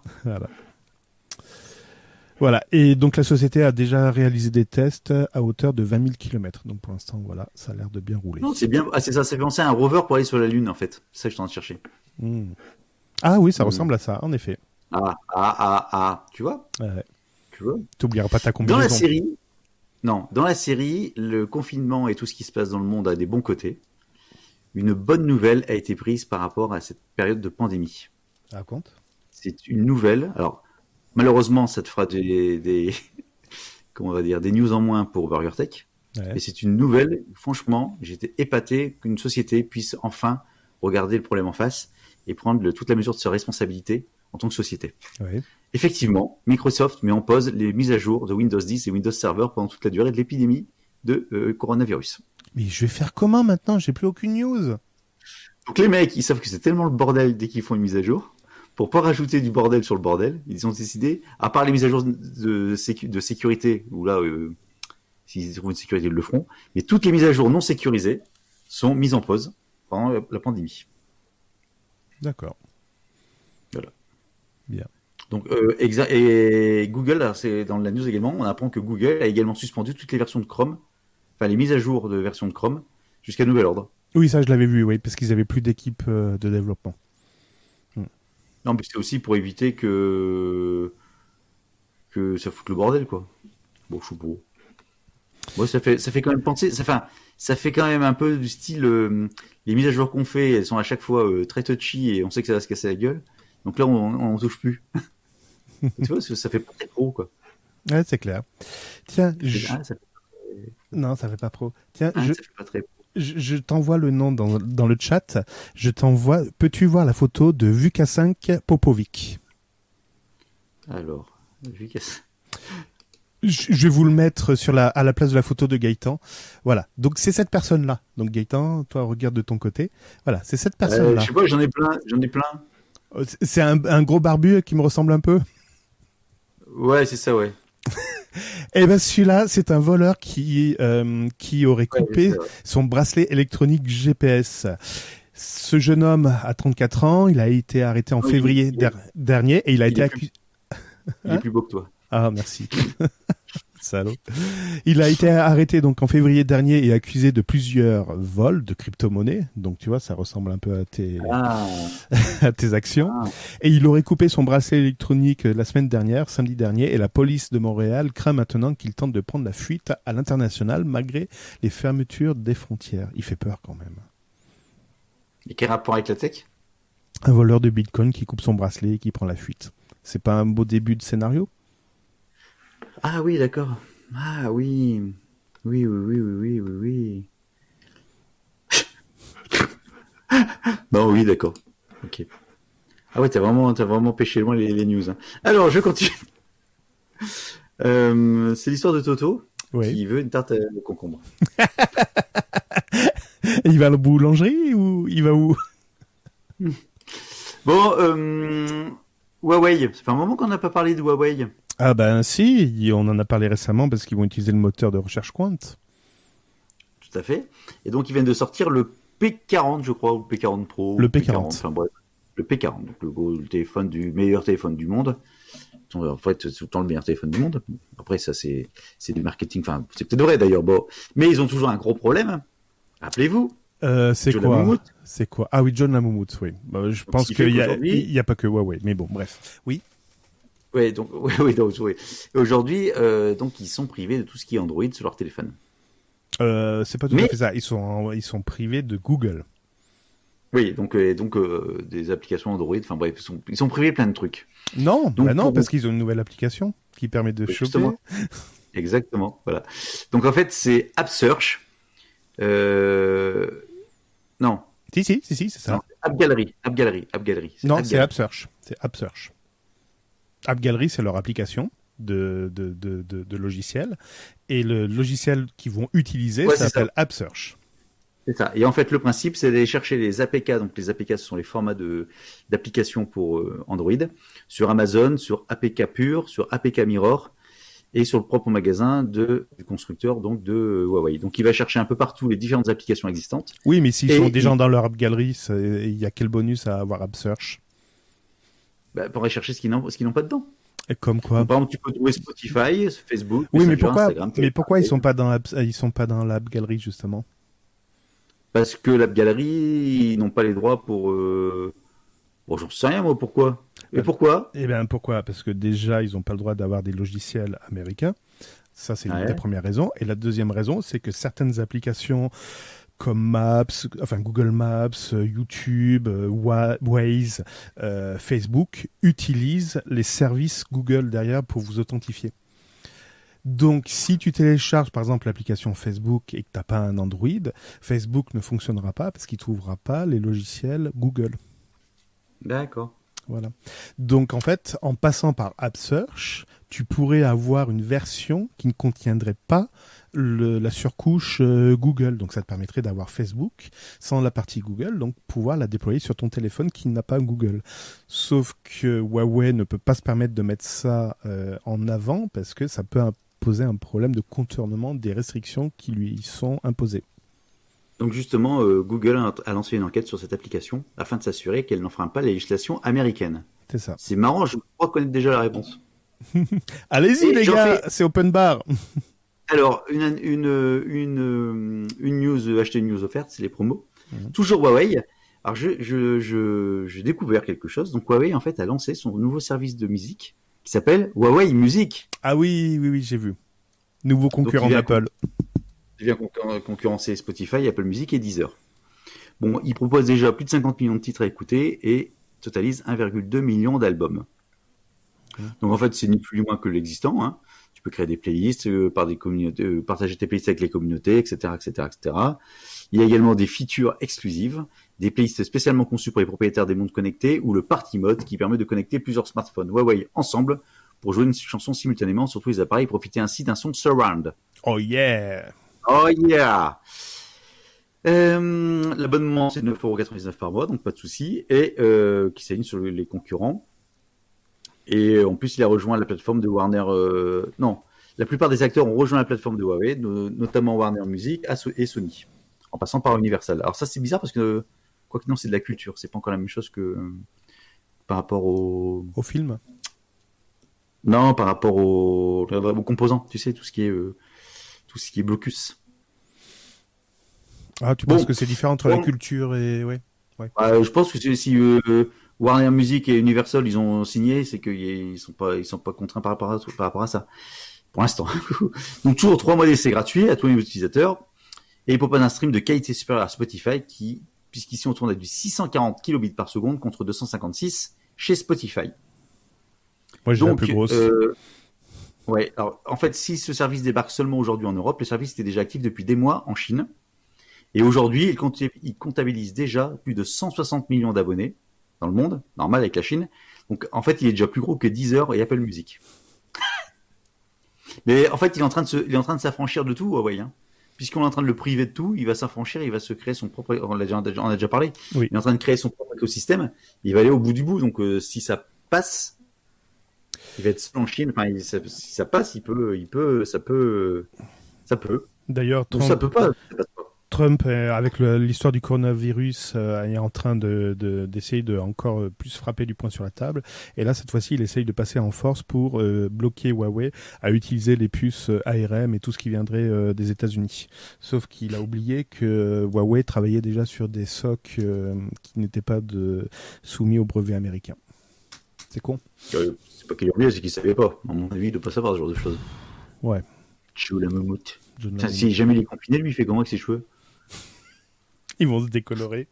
Voilà. Et donc, la société a déjà réalisé des tests à hauteur de 20 000 km. Donc, pour l'instant, voilà, ça a l'air de bien rouler. Non, c'est bien. Ah, c'est ça, ça fait penser à un rover pour aller sur la Lune, en fait. C'est ça que je suis en train de chercher. Ah oui, ça ressemble à ça, en effet. Tu vois? Ouais. Tu vois? T'oublieras pas ta combinaison. Dans la série, le confinement et tout ce qui se passe dans le monde a des bons côtés. Une bonne nouvelle a été prise par rapport à cette période de pandémie. Raconte. C'est une nouvelle. Alors, malheureusement, ça te fera comment on va dire, des news en moins pour BurgerTech. Ouais. Mais c'est une nouvelle. Franchement, j'étais épaté qu'une société puisse enfin regarder le problème en face et prendre toute la mesure de sa responsabilité en tant que société. Ouais. Effectivement, Microsoft met en pause les mises à jour de Windows 10 et Windows Server pendant toute la durée de l'épidémie de coronavirus. Mais je vais faire comment maintenant? J'ai plus aucune news. Donc les mecs, ils savent que c'est tellement le bordel dès qu'ils font une mise à jour. Pour pas rajouter du bordel sur le bordel, ils ont décidé, à part les mises à jour de sécurité, où là, s'ils trouvent une sécurité, ils le feront, mais toutes les mises à jour non sécurisées sont mises en pause pendant la pandémie. D'accord. Voilà. Bien. Donc, et Google, alors c'est dans la news également, on apprend que Google a également suspendu toutes les versions de Chrome, enfin les mises à jour de versions de Chrome, jusqu'à nouvel ordre. Oui, ça je l'avais vu, oui, parce qu'ils avaient plus d'équipe de développement. Non, mais c'est aussi pour éviter que ça foute le bordel, quoi. Bon, je suis beau. Moi, ça fait quand même penser. Ça fait quand même un peu du style. Les mises à jour qu'on fait, elles sont à chaque fois très touchy et on sait que ça va se casser la gueule. Donc là, on touche plus. Tu vois, ça fait pas très pro, quoi. Ouais, c'est clair. Tiens, Ça fait, non, ça fait pas pro. Tiens, ça fait pas très pro. je t'envoie le nom dans le chat. Je t'envoie. Peux-tu voir la photo de VK5 Popovic? Alors, vu qu'il y a ça. Je vais vous le mettre à la place de la photo de Gaëtan. Voilà. Donc c'est cette personne-là. Donc Gaëtan, toi regarde de ton côté. Voilà, c'est cette personne-là. Je sais pas, j'en ai plein. C'est un gros barbu qui me ressemble un peu. Ouais, c'est ça, ouais. Eh ben celui-là, c'est un voleur qui aurait coupé son bracelet électronique GPS. Ce jeune homme a 34 ans, il a été arrêté en février dernier et il a été accusé. Il est plus beau que toi. Ah, merci. Salaud. Il a été arrêté donc en février dernier et accusé de plusieurs vols de crypto-monnaies. Donc tu vois, ça ressemble un peu à tes actions. Et il aurait coupé son bracelet électronique la semaine dernière, samedi dernier, et la police de Montréal craint maintenant qu'il tente de prendre la fuite à l'international malgré les fermetures des frontières. Il fait peur quand même. Et quel rapport avec la tech? Un voleur de Bitcoin qui coupe son bracelet et qui prend la fuite. C'est pas un beau début de scénario? Ah oui, d'accord. Ah oui. Oui. Non, oui, d'accord. Ok. Ah ouais, t'as vraiment pêché loin les news. Hein. Alors, je continue. C'est l'histoire de Toto qui veut une tarte de concombre. Il va à la boulangerie ou il va où? Bon, Huawei. Ça fait un moment qu'on n'a pas parlé de Huawei. Ah ben si, on en a parlé récemment parce qu'ils vont utiliser le moteur de recherche Quant. Tout à fait. Et donc ils viennent de sortir le P40, je crois, ou le P40 Pro. Le P40. Enfin bref, le P40, donc le meilleur téléphone du monde. En fait, c'est tout le temps le meilleur téléphone du monde. Après, ça c'est du marketing. Enfin, c'est peut-être vrai d'ailleurs. Bon, mais ils ont toujours un gros problème. Rappelez-vous. C'est quoi? Ah oui, John Lamoumout, oui. Bah, je pense qu'il y a pas que Huawei, mais bon, bref. Oui. Oui, donc aujourd'hui, donc ils sont privés de tout ce qui est Android sur leur téléphone. C'est pas tout à fait ça. Ils sont privés de Google. Oui, donc des applications Android. Enfin bref, ils sont privés de plein de trucs. Non, parce qu'ils ont une nouvelle application qui permet de choper. Justement. Exactement. Voilà. Donc en fait, c'est AppSearch. Non. Si, c'est ça. Non, AppGallery. Non, c'est AppSearch. C'est AppSearch. AppGallery, c'est leur application de logiciel. Et le logiciel qu'ils vont utiliser s'appelle AppSearch. C'est ça. Et en fait, le principe, c'est d'aller chercher les APK. Donc, les APK, ce sont les formats d'applications pour Android. Sur Amazon, sur APK Pure, sur APK Mirror et sur le propre magasin du constructeur, donc de Huawei. Donc, il va chercher un peu partout les différentes applications existantes. Oui, mais s'ils sont déjà dans leur AppGallery, il y a quel bonus à avoir AppSearch? Pour aller chercher ce qu'ils n'ont pas dedans. Et comme quoi? Donc, par exemple, tu peux trouver Spotify, Facebook, oui, Instagram. Mais pourquoi ils sont pas dans l'AppGallery justement? Parce que l'AppGallery, ils n'ont pas les droits pour. Bon, j'en sais rien moi. Pourquoi? Et pourquoi? Eh bien, pourquoi? Parce que déjà, ils n'ont pas le droit d'avoir des logiciels américains. Ça, c'est une des premières raisons. Et la deuxième raison, c'est que certaines applications comme Maps, enfin Google Maps, YouTube, Waze, Facebook utilisent les services Google derrière pour vous authentifier. Donc, si tu télécharges par exemple l'application Facebook et que tu n'as pas un Android, Facebook ne fonctionnera pas parce qu'il ne trouvera pas les logiciels Google. D'accord. Voilà. Donc, en fait, en passant par AppSearch, tu pourrais avoir une version qui ne contiendrait pas la surcouche Google. Donc, ça te permettrait d'avoir Facebook sans la partie Google, donc pouvoir la déployer sur ton téléphone qui n'a pas Google. Sauf que Huawei ne peut pas se permettre de mettre ça en avant parce que ça peut poser un problème de contournement des restrictions qui lui sont imposées. Donc justement, Google a lancé une enquête sur cette application afin de s'assurer qu'elle n'enfreint pas la législation américaine. C'est ça. C'est marrant, je crois connaître déjà la réponse. Allez-y les gars, c'est open bar. Alors, une news, acheter une news offerte, c'est les promos. Toujours Huawei. Alors, j'ai découvert quelque chose. Donc, Huawei, en fait, a lancé son nouveau service de musique qui s'appelle Huawei Music. Ah oui, j'ai vu. Nouveau concurrent il vient d'Apple. Il vient concurrencer Spotify, Apple Music et Deezer. Bon, il propose déjà plus de 50 millions de titres à écouter et totalise 1,2 million d'albums. Donc en fait, c'est ni plus ni moins que l'existant. Hein. Tu peux créer des playlists, partager tes playlists avec les communautés, etc., etc., etc. Il y a également des features exclusives, des playlists spécialement conçues pour les propriétaires des montres connectées ou le Party Mode qui permet de connecter plusieurs smartphones Huawei ensemble pour jouer une chanson simultanément sur tous les appareils et profiter ainsi d'un son surround. Oh yeah! Oh yeah! L'abonnement c'est 9,99€ par mois, donc pas de souci, et qui s'aligne sur les concurrents. Et en plus, il a rejoint la plateforme de Warner. Non, la plupart des acteurs ont rejoint la plateforme de Huawei, notamment Warner Music et Sony, en passant par Universal. Alors ça, c'est bizarre parce que, quoi que non, c'est de la culture. C'est pas encore la même chose que par rapport au film. Non, par rapport aux composants. Tu sais, tout ce qui est blocus. Ah, tu penses que c'est différent entre la culture et je pense que si Warner Music et Universal ils ont signé, c'est qu'ils sont pas contraints par rapport à ça. Pour l'instant. Donc toujours 3 mois d'essai gratuit à tous les utilisateurs et il propose un stream de qualité supérieure à Spotify puisqu'ici on tourne à du 640 kilobits par seconde contre 256 chez Spotify. Moi j'ai la plus grosse. Ouais. Alors en fait, si ce service débarque seulement aujourd'hui en Europe, le service était déjà actif depuis des mois en Chine. Et aujourd'hui, il comptabilise déjà plus de 160 millions d'abonnés dans le monde, normal avec la Chine. Donc, en fait, il est déjà plus gros que Deezer et Apple Music. Mais en fait, il est en train de s'affranchir de tout, Huawei. Hein. Puisqu'on est en train de le priver de tout, il va s'affranchir, il va se créer son propre. On a déjà parlé. Oui. Il est en train de créer son propre écosystème. Il va aller au bout du bout. Donc, si ça passe, il va être seul en Chine. Enfin, si ça passe, ça peut. D'ailleurs, donc ça peut pas. Trump, avec l'histoire du coronavirus, est en train d'essayer de encore plus frapper du poing sur la table. Et là, cette fois-ci, il essaye de passer en force pour bloquer Huawei à utiliser les puces ARM et tout ce qui viendrait des États-Unis. Sauf qu'il a oublié que Huawei travaillait déjà sur des SoC qui n'étaient pas soumis au brevet américain. C'est con. C'est pas qu'il a oublié, c'est qu'il savait pas. À mon avis, il doit pas savoir ce genre de choses. Ouais. Chou la moumoute. Si jamais il est confiné, lui, il fait comment avec ses cheveux? Ils vont se décolorer.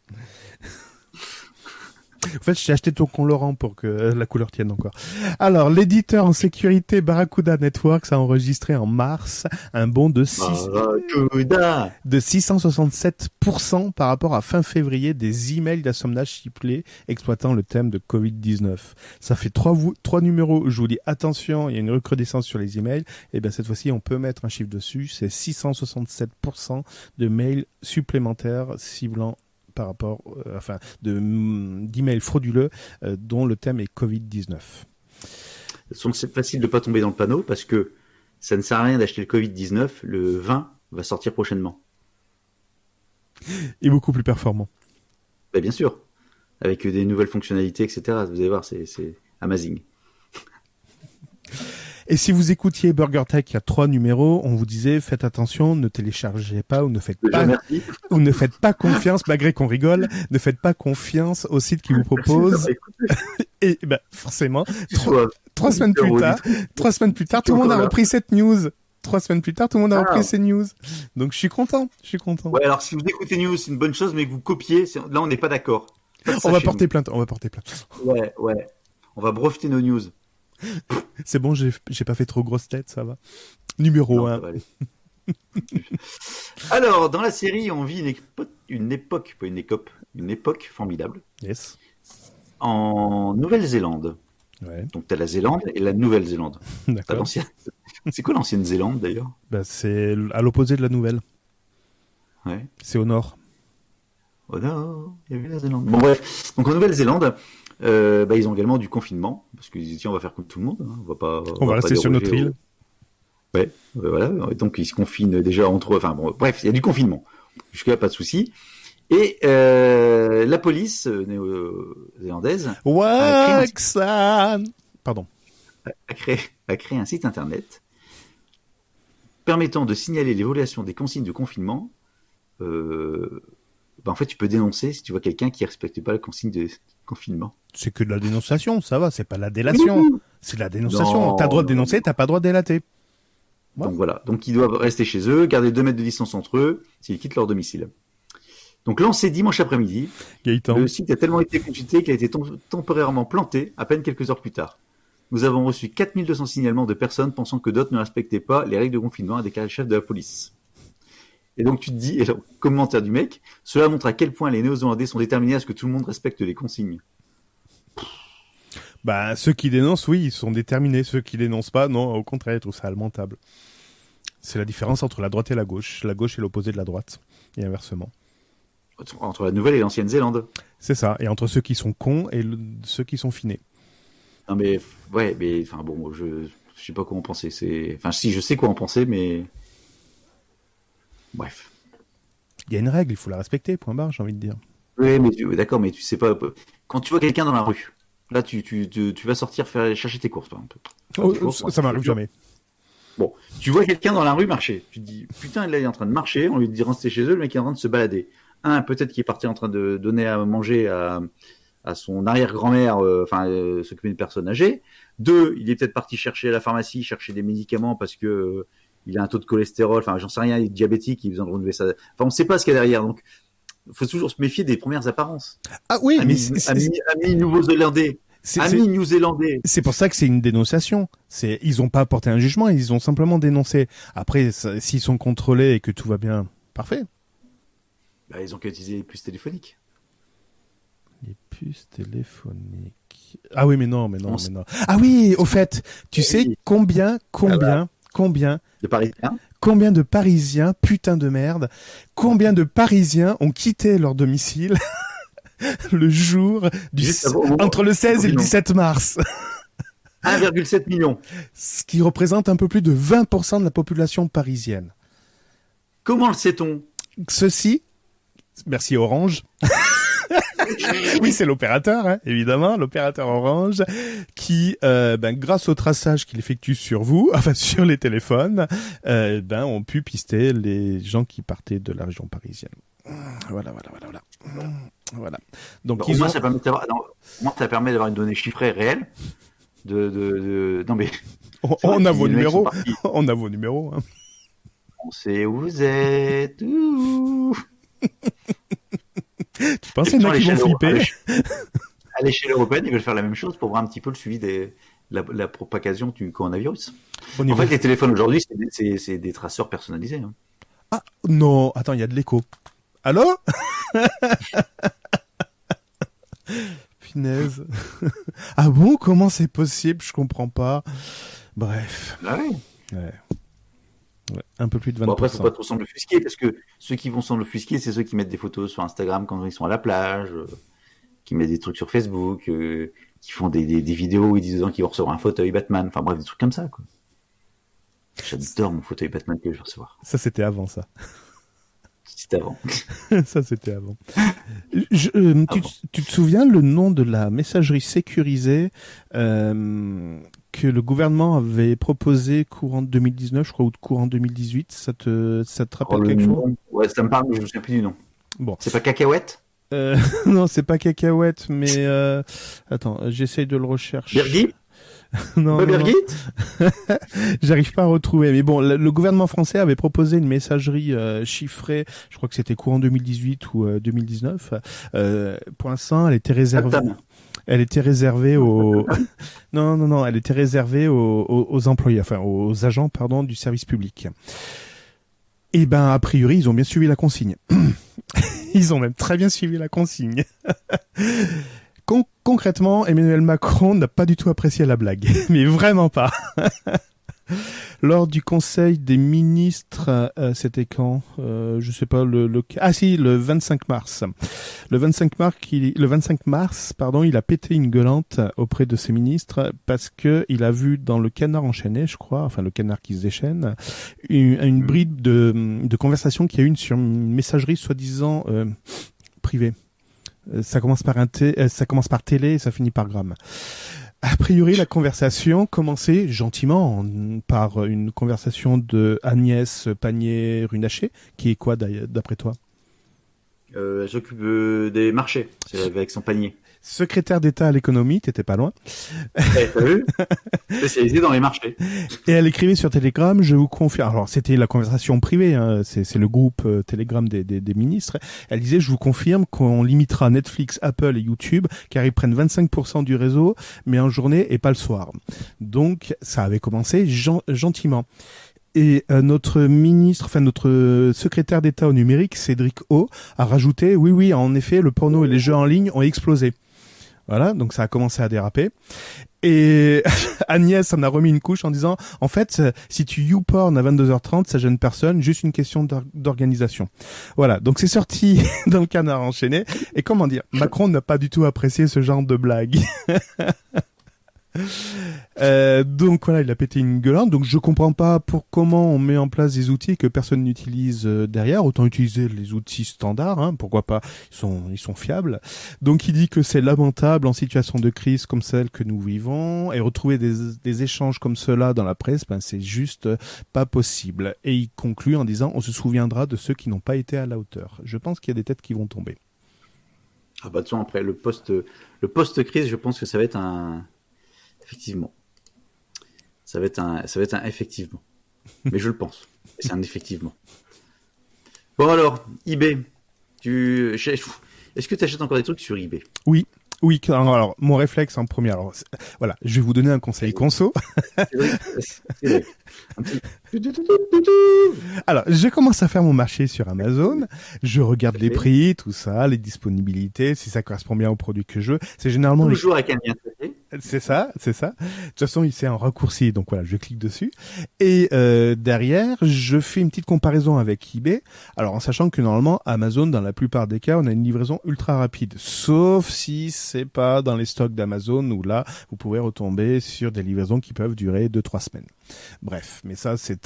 En fait, j'ai acheté ton colorant pour que la couleur tienne encore. Alors, l'éditeur en sécurité Barracuda Networks a enregistré en mars un bond de 667% par rapport à fin février des emails d'assemblage ciblés exploitant le thème de Covid-19. Ça fait 3 numéros. Je vous dis attention, il y a une recrudescence sur les emails. Et bien cette fois-ci, on peut mettre un chiffre dessus. C'est 667% de mails supplémentaires ciblant par rapport, d'emails frauduleux dont le thème est Covid-19. C'est facile de pas tomber dans le panneau parce que ça ne sert à rien d'acheter le Covid-19. Le 20 va sortir prochainement. Et beaucoup plus performant. Ben, bien sûr. Avec des nouvelles fonctionnalités, etc. Vous allez voir, c'est amazing. Et si vous écoutiez BurgerTech il y a 3 numéros, on vous disait faites attention, ne téléchargez pas ou ne faites pas confiance, malgré qu'on rigole, ne faites pas confiance au site qui vous propose. Et ben forcément, 3 semaines plus tard, tout le monde a repris cette news. 3 semaines plus tard, tout le monde a repris ces news. Donc je suis content. Ouais, alors si vous écoutez news, c'est une bonne chose, mais que vous copiez, là on n'est pas d'accord. On va porter plainte. Ouais. On va breveter nos news. C'est bon, j'ai pas fait trop grosse tête, ça va. Numéro 1. Alors, dans la série, on vit une époque formidable. Yes. En Nouvelle-Zélande. Ouais. Donc, t'as la Zélande et la Nouvelle-Zélande. D'accord. C'est quoi l'ancienne Zélande, d'ailleurs? C'est à l'opposé de la Nouvelle. Ouais. C'est au nord. Au nord, il y avait la Zélande. Bon, bref. Donc, en Nouvelle-Zélande, ils ont également du confinement parce qu'ils disent on va faire comme tout le monde, hein. on va rester sur notre île. Ouais, voilà. Donc ils se confinent déjà entre eux. Enfin bon, bref, il y a du confinement. Jusque-là, pas de souci. Et la police néo-zélandaise a créé un site internet permettant de signaler les violations des consignes de confinement. En fait, tu peux dénoncer si tu vois quelqu'un qui ne respecte pas la consigne de confinement. C'est que de la dénonciation, ça va, c'est pas la délation. C'est de la dénonciation. T'as le droit de dénoncer, t'as pas le droit de délater. Donc voilà. Donc ils doivent rester chez eux, garder 2 mètres de distance entre eux s'ils quittent leur domicile. Donc lancé dimanche après-midi, Gaëtan. le site a tellement été consulté qu'il a été temporairement planté à peine quelques heures plus tard. Nous avons reçu 4200 signalements de personnes pensant que d'autres ne respectaient pas les règles de confinement, a déclaré le chef de la police. Et donc tu te dis, et le commentaire du mec, cela montre à quel point les Néo-Zélandais sont déterminés à ce que tout le monde respecte les consignes. Bah, ceux qui dénoncent, oui, ils sont déterminés. Ceux qui dénoncent pas, non, au contraire, ils trouvent ça lamentable. C'est la différence entre la droite et la gauche. La gauche est l'opposé de la droite. Et inversement. Entre la Nouvelle et l'Ancienne Zélande. C'est ça. Et entre ceux qui sont cons et ceux qui sont finés. Non mais, ouais, mais, enfin bon, je sais pas quoi en penser. Enfin si, je sais quoi en penser, mais... Bref. Il y a une règle, il faut la respecter, point barre, j'ai envie de dire. Oui, mais d'accord, mais tu sais pas... Quand tu vois quelqu'un dans la rue, là, tu vas sortir chercher tes courses, par exemple. Ça m'arrive jamais. Bon, tu vois quelqu'un dans la rue marcher. Tu te dis, putain, là, il est en train de marcher. On lui dit, restez chez eux. Le mec est en train de se balader. Peut-être qu'il est parti en train de donner à manger à son arrière-grand-mère, s'occuper d'une personne âgée. 2, il est peut-être parti chercher à la pharmacie, chercher des médicaments parce que il a un taux de cholestérol. Enfin, j'en sais rien. Il est diabétique. Il a besoin de renouveler ça. Enfin, on ne sait pas ce qu'il y a derrière. Donc, il faut toujours se méfier des premières apparences. Ah oui, mais amis Nouveau-Zélandais. Amis New-Zélandais. C'est pour ça que c'est une dénonciation. Ils ont pas apporté un jugement, ils ont simplement dénoncé. Après, s'ils sont contrôlés et que tout va bien, parfait. Bah, ils ont qu'à utiliser les puces téléphoniques. Les puces téléphoniques. Ah oui, mais non. Ah oui, au fait, tu sais combien de Parisiens. Combien de Parisiens, putain de merde, combien de Parisiens ont quitté leur domicile le jour entre le 16 et le 17 mars. 1,7 million. Ce qui représente un peu plus de 20% de la population parisienne. Comment le sait-on ? Ceci, merci Orange. Oui, c'est l'opérateur, hein, évidemment, l'opérateur Orange, qui, grâce au traçage qu'il effectue sur vous, enfin sur les téléphones, ont pu pister les gens qui partaient de la région parisienne. Voilà. Donc moi, ça permet d'avoir une donnée chiffrée réelle. Non mais. On a vos numéros. On a vos numéros. Hein. On sait où vous êtes. Tu penses qu'il y en a qui vont flipper? À l'échelle européenne, ils veulent faire la même chose pour voir un petit peu le suivi de la propagation du coronavirus. En fait, les téléphones aujourd'hui, c'est des traceurs personnalisés. Hein. Ah non, attends, il y a de l'écho. Allô? Punaise. Ah bon, comment c'est possible? Je comprends pas. Bref. Ah oui. Ouais. Un peu plus de 20%. Bon, après, faut pas trop s'en offusquer, parce que ceux qui vont s'en offusquer, c'est ceux qui mettent des photos sur Instagram quand ils sont à la plage, qui mettent des trucs sur Facebook, qui font des vidéos où ils disent qu'ils vont recevoir un fauteuil Batman. Enfin bref, des trucs comme ça, quoi. J'adore mon fauteuil Batman que je vais recevoir. Ça, c'était avant, ça. C'était avant. Ça, c'était avant. Tu te souviens le nom de la messagerie sécurisée que le gouvernement avait proposé courant 2019, je crois, ou courant 2018? Ça te rappelle quelque chose? Ouais, ça me parle, mais je ne sais plus du nom. Bon. C'est pas Cacahuète? Non, c'est pas Cacahuète, mais attends, j'essaye de le rechercher. Birgit? Non. Birgit? J'arrive pas à retrouver. Mais bon, le gouvernement français avait proposé une messagerie chiffrée. Je crois que c'était courant 2018 ou 2019. Pour l'instant, elle était réservée. Elle était réservée aux. Non. Elle était réservée aux employés, enfin aux agents, pardon, du service public. Et a priori, ils ont bien suivi la consigne. Ils ont même très bien suivi la consigne. Concrètement, Emmanuel Macron n'a pas du tout apprécié la blague, mais vraiment pas. Lors du Conseil des ministres, c'était quand je sais pas le 25 mars. Le 25 mars, il a pété une gueulante auprès de ses ministres parce que il a vu dans le Canard enchaîné, je crois, enfin le Canard qui se déchaîne, une bride de conversation qu'il y a eu sur une messagerie soi-disant privée. Ça commence par télé et ça finit par gramme. A priori, la conversation commençait gentiment par une conversation de Agnès Pannier-Runacher, qui est quoi d'après toi? Elle s'occupe des marchés, c'est avec son panier. secrétaire d'État à l'économie, t'étais pas loin. T'as vu ? Spécialisé dans les marchés. Et elle écrivait sur Telegram, je vous confirme. Alors c'était la conversation privée, hein, c'est le groupe Telegram des ministres. Elle disait, je vous confirme qu'on limitera Netflix, Apple et YouTube, car ils prennent 25% du réseau, mais en journée et pas le soir. Donc ça avait commencé gentiment. Et notre secrétaire d'État au numérique, Cédric O, a rajouté, oui, en effet, le porno et les jeux en ligne ont explosé. Voilà, donc ça a commencé à déraper. Et Agnès en a remis une couche en disant, en fait, si tu YouPorn à 22h30, ça gêne personne, juste une question d'organisation. Voilà, donc c'est sorti dans le Canard enchaîné. Et comment dire, Macron n'a pas du tout apprécié ce genre de blague. Donc voilà, il a pété une gueulante. Donc je comprends pas comment on met en place des outils que personne n'utilise derrière. Autant utiliser les outils standards, hein, pourquoi pas, ils sont fiables. Donc il dit que c'est lamentable en situation de crise comme celle que nous vivons, et retrouver des échanges comme cela dans la presse, c'est juste pas possible. Et il conclut en disant, on se souviendra de ceux qui n'ont pas été à la hauteur. Je pense qu'il y a des têtes qui vont tomber. Ah bah de toute façon, après le post-crise, je pense que ça va être effectivement. Ça va être un effectivement. Mais je le pense. C'est un effectivement. Bon alors, eBay. Est-ce que tu achètes encore des trucs sur eBay ? Oui, alors mon réflexe en premier, alors voilà, je vais vous donner un conseil conso. C'est vrai. Alors, je commence à faire mon marché sur Amazon, je regarde les prix, tout ça, les disponibilités, si ça correspond bien aux produits que je veux. C'est généralement toujours avec un lien. C'est ça. De toute façon, c'est un raccourci, donc voilà, je clique dessus. Et derrière, je fais une petite comparaison avec eBay. Alors, en sachant que normalement, Amazon, dans la plupart des cas, on a une livraison ultra rapide. Sauf si c'est pas dans les stocks d'Amazon, où là, vous pouvez retomber sur des livraisons qui peuvent durer 2-3 semaines. Bref, mais ça, c'est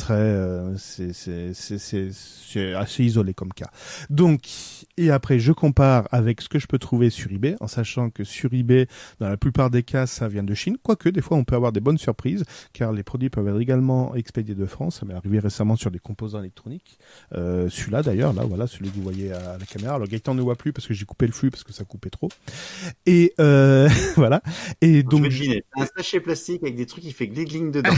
c'est assez isolé comme cas. Donc, et après, je compare avec ce que je peux trouver sur eBay, en sachant que sur eBay, dans la plupart des cas, ça vient de Chine. Quoique, des fois, on peut avoir des bonnes surprises, car les produits peuvent être également expédiés de France. Ça m'est arrivé récemment sur des composants électroniques. Celui-là, d'ailleurs, là, voilà, celui que vous voyez à la caméra. Alors, Gaëtan ne voit plus parce que j'ai coupé le flux parce que ça coupait trop. Et voilà. Et donc, un sachet plastique avec des trucs qui fait gling dedans.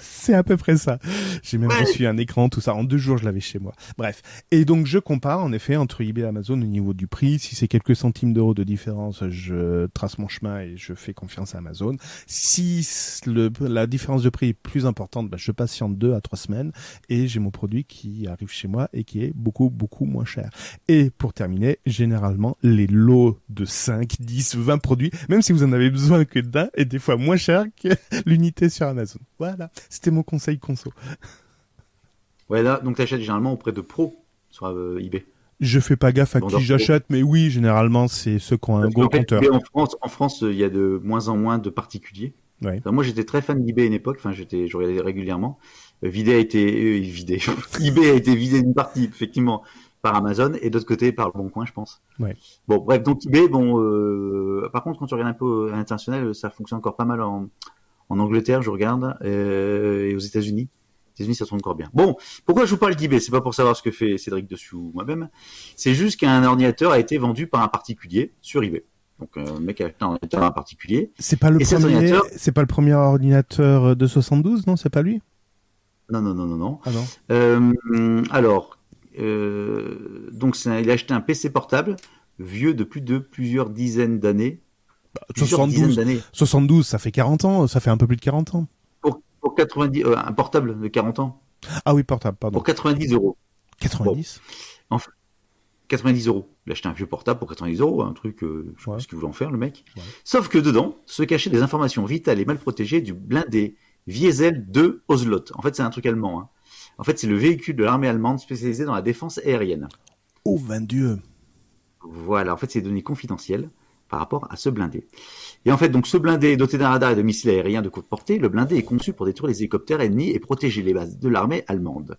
C'est à peu près ça. J'ai même reçu un écran, tout ça. En 2 jours, je l'avais chez moi. Bref. Et donc, je compare, en effet, entre eBay et Amazon au niveau du prix. Si c'est quelques centimes d'euros de différence, je trace mon chemin et je fais confiance à Amazon. Si la différence de prix est plus importante, je patiente 2 à 3 semaines et j'ai mon produit qui arrive chez moi et qui est beaucoup, beaucoup moins cher. Et pour terminer, généralement, les lots de 5, 10, 20 produits, même si vous en avez besoin que d'un, est des fois moins cher que l'unité sur Amazon. Voilà. C'était mon conseil conso. Ouais, là, donc t'achètes généralement auprès de pros sur eBay. Je fais pas gaffe à qui j'achète, mais oui, généralement, c'est ceux qui ont un gros compteur. En France, il y a de moins en moins de particuliers. Ouais. Enfin, moi, j'étais très fan d'eBay à une époque. Enfin, je regardais régulièrement. eBay a été vidé d'une partie, effectivement, par Amazon et d'autre côté par Le Bon Coin, je pense. Ouais. Bon, bref, donc eBay, par contre, quand tu regardes un peu à l'international, ça fonctionne encore pas mal en Angleterre, je regarde, et aux États-Unis. Les États-Unis, ça tourne encore bien. Bon, pourquoi je vous parle d'eBay ? C'est pas pour savoir ce que fait Cédric dessus ou moi-même. C'est juste qu'un ordinateur a été vendu par un particulier sur eBay. Donc, un mec a acheté un ordinateur à un particulier. C'est pas le premier ordinateur de 72, non ? C'est pas lui ? Non. Ah non. Alors, donc il a acheté un PC portable vieux de plusieurs dizaines d'années. 72, ça fait 40 ans, ça fait un peu plus de 40 ans. Pour 90, un portable de 40 ans. Ah oui, portable, pardon. Pour 90 euros. 90 bon. Enfin, 90 euros. Il a acheté un vieux portable pour 90 euros, un truc, je sais pas ce qu'il voulait en faire, le mec. Ouais. Sauf que dedans se cachaient des informations vitales et mal protégées du blindé Wiesel 2 Oslot. En fait, c'est un truc allemand. Hein. En fait, c'est le véhicule de l'armée allemande spécialisé dans la défense aérienne. Oh, vain Dieu. Voilà, en fait, c'est des données confidentielles par rapport à ce blindé. Et en fait, donc, ce blindé est doté d'un radar et de missiles aériens de courte portée. Le blindé est conçu pour détruire les hélicoptères ennemis et protéger les bases de l'armée allemande.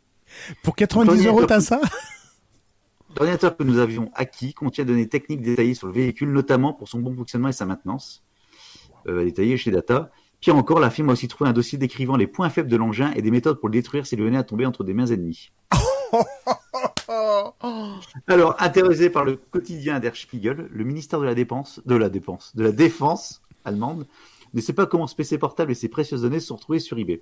Pour 90 euros, t'as ça ? L'ordinateur que nous avions acquis contient des données techniques détaillées sur le véhicule, notamment pour son bon fonctionnement et sa maintenance, détaillées chez Data. Pire encore, la firme a aussi trouvé un dossier décrivant les points faibles de l'engin et des méthodes pour le détruire s'il venait à tomber entre des mains ennemies. Alors, interrogé par le quotidien Der Spiegel, le ministère de la Défense allemande ne sait pas comment ce PC portable et ses précieuses données se sont retrouvés sur eBay.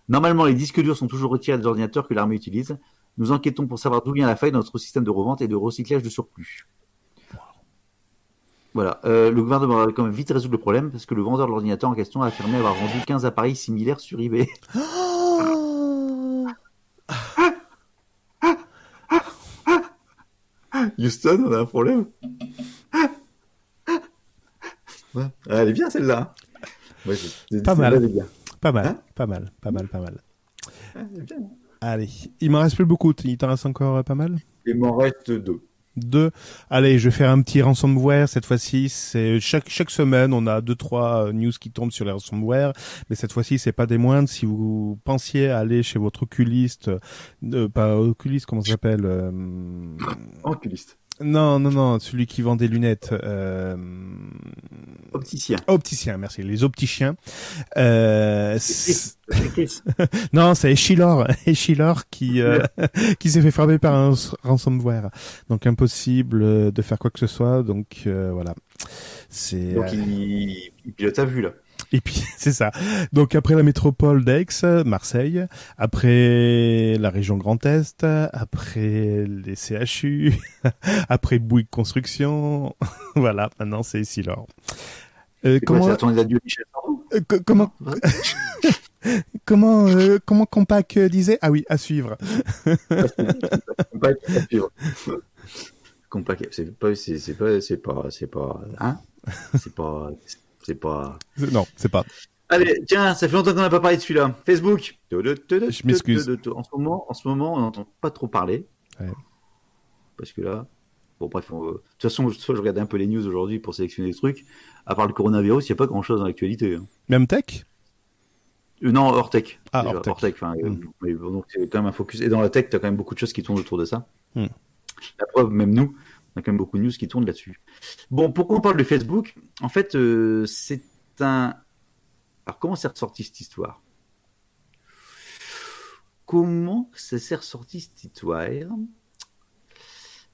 Normalement, les disques durs sont toujours retirés des ordinateurs que l'armée utilise. Nous enquêtons pour savoir d'où vient la faille dans notre système de revente et de recyclage de surplus. Voilà, le gouvernement a quand même vite résoudre le problème parce que le vendeur de l'ordinateur en question a affirmé avoir vendu 15 appareils similaires sur eBay. Houston, on a un problème. Ouais. Elle est bien celle-là. Ouais, Pas mal. Celle-là, elle est bien. Pas mal, Hein pas mal, pas mal, pas mal. Elle est bien. Allez, il m'en reste plus beaucoup. Il t'en reste encore pas mal? Il m'en reste 2. 2. Allez, je vais faire un petit ransomware. Cette fois-ci, c'est chaque semaine, on a 2-3 news qui tombent sur les ransomware. Mais cette fois-ci, c'est pas des moindres. Si vous pensiez aller chez votre oculiste, pas oculiste, comment ça s'appelle Oculiste. Non, celui qui vend des lunettes. Opticien. Opticien, merci. Les opticiens. Chris. Non, c'est Echilor qui s'est fait frapper par un ransomware. Donc impossible de faire quoi que ce soit. Donc voilà. C'est. Donc il pilote à vue là. Et puis c'est ça. Donc après la métropole d'Aix, Marseille, après la région Grand Est, après les CHU, après Bouygues Construction, voilà. Maintenant c'est Echilor. Comment ça tourne d'adieu Michel Sardou comment comment Compact disait? Ah oui, à suivre. Compact à suivre. Compact, c'est pas Non, c'est pas. Allez, tiens, ça fait longtemps qu'on n'a pas parlé de celui-là. Facebook. Je m'excuse. En ce moment, on n'entend pas trop parler. Ouais. Parce que là, bon bref, de toute façon, je regardais un peu les news aujourd'hui pour sélectionner des trucs. À part le coronavirus, il n'y a pas grand-chose dans l'actualité. Même tech? Non, hors tech. Ah, déjà, hors tech. Mais bon, donc c'est quand même un focus. Et dans la tech, tu as quand même beaucoup de choses qui tournent autour de ça. Mm. La preuve, même nous, on a quand même beaucoup de news qui tournent là-dessus. Bon, pourquoi on parle de Facebook? En fait, c'est un... Alors, comment s'est ressorti cette histoire? Comment ça s'est ressorti cette histoire?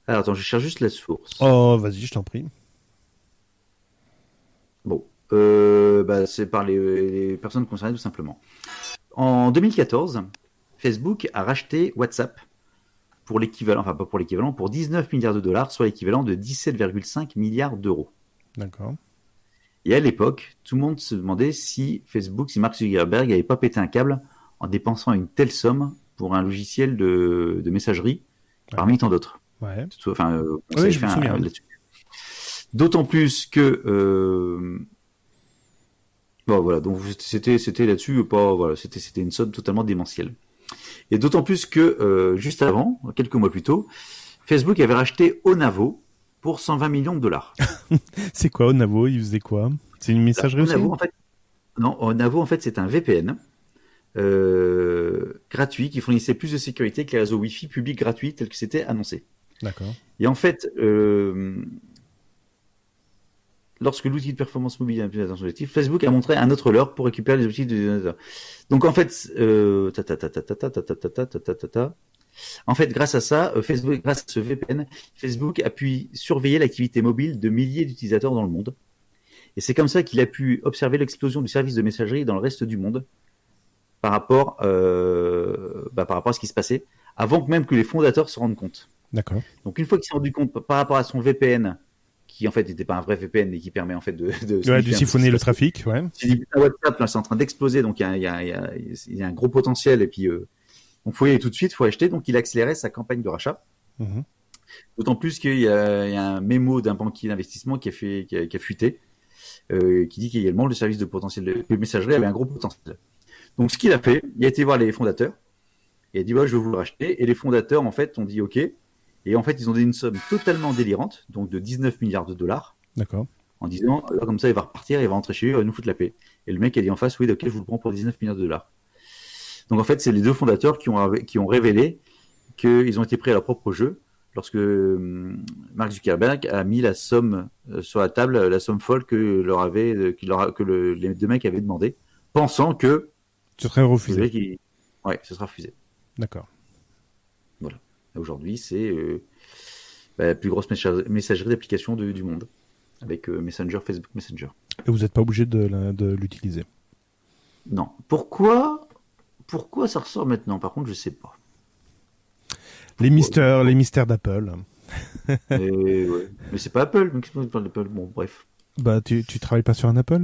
Alors, attends, je cherche juste la source. Oh, vas-y, je t'en prie. Bon, c'est par les personnes concernées tout simplement. En 2014, Facebook a racheté WhatsApp pour l'équivalent, enfin pas pour l'équivalent, pour 19 milliards de dollars, soit l'équivalent de 17,5 milliards d'euros. D'accord. Et à l'époque, tout le monde se demandait si Mark Zuckerberg n'avait pas pété un câble en dépensant une telle somme pour un logiciel de messagerie, parmi tant d'autres. Ouais. Enfin, oui, je me souviens. là-dessus. D'autant plus que bon voilà, donc c'était là-dessus pas voilà, c'était une somme totalement démentielle. Et d'autant plus que juste avant, quelques mois plus tôt, Facebook avait racheté Onavo pour 120 millions de dollars. C'est quoi Onavo? Il faisait quoi? C'est une messagerie aussi? Onavo en fait c'est un VPN gratuit qui fournissait plus de sécurité que les réseaux Wi-Fi publics gratuits tels que c'était annoncé. D'accord. Et en fait, lorsque l'outil de performance mobile a implémenté dans son objectif, Facebook a montré un autre leurre pour récupérer les outils de... Donc en fait, en fait, grâce à ça, Facebook, grâce à ce VPN, Facebook a pu surveiller l'activité mobile de milliers d'utilisateurs dans le monde. Et c'est comme ça qu'il a pu observer l'explosion du service de messagerie dans le reste du monde par rapport à ce qui se passait, avant même que les fondateurs se rendent compte. D'accord. Donc une fois qu'il s'est rendu compte par rapport à son VPN, qui en fait n'était pas un vrai VPN et qui permet en fait de siphonner le trafic, ouais. WhatsApp là c'est en train d'exploser, donc il y a un gros potentiel et puis donc faut y aller tout de suite, faut acheter, donc il a accéléré sa campagne de rachat. Mm-hmm. D'autant plus qu'il y a un mémo d'un banquier d'investissement qui a fuité, qui dit qu'également le service de messagerie avait un gros potentiel. Donc ce qu'il a fait, il a été voir les fondateurs et a dit je veux vous le racheter, et les fondateurs en fait ont dit ok. Et en fait, ils ont donné une somme totalement délirante, donc de 19 milliards de dollars. D'accord. En disant, là, comme ça, il va repartir, il va rentrer chez lui, il va nous foutre la paix. Et le mec a dit en face, oui, ok, je vous le prends pour 19 milliards de dollars. Donc en fait, c'est les deux fondateurs qui ont révélé qu'ils ont été pris à leur propre jeu lorsque Mark Zuckerberg a mis la somme sur la table, la somme folle que les deux mecs avaient demandé, pensant que... Ce serait refusé. Ouais, ce sera refusé. D'accord. Voilà. Aujourd'hui, c'est la plus grosse messagerie d'application du monde, avec Messenger, Facebook Messenger. Et vous n'êtes pas obligé de l'utiliser. Non. Pourquoi ça ressort maintenant? Par contre, je sais pas. Les mystères d'Apple. Ouais. Mais c'est pas Apple. Donc, on parle d'Apple. Bon, bref. Bah, tu travailles pas sur un Apple?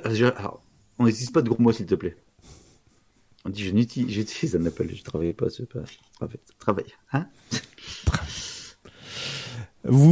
Alors, on n'utilise pas de gros mots, s'il te plaît. On dit j'utilise un Apple. Je travaille pas. C'est pas travail. Hein?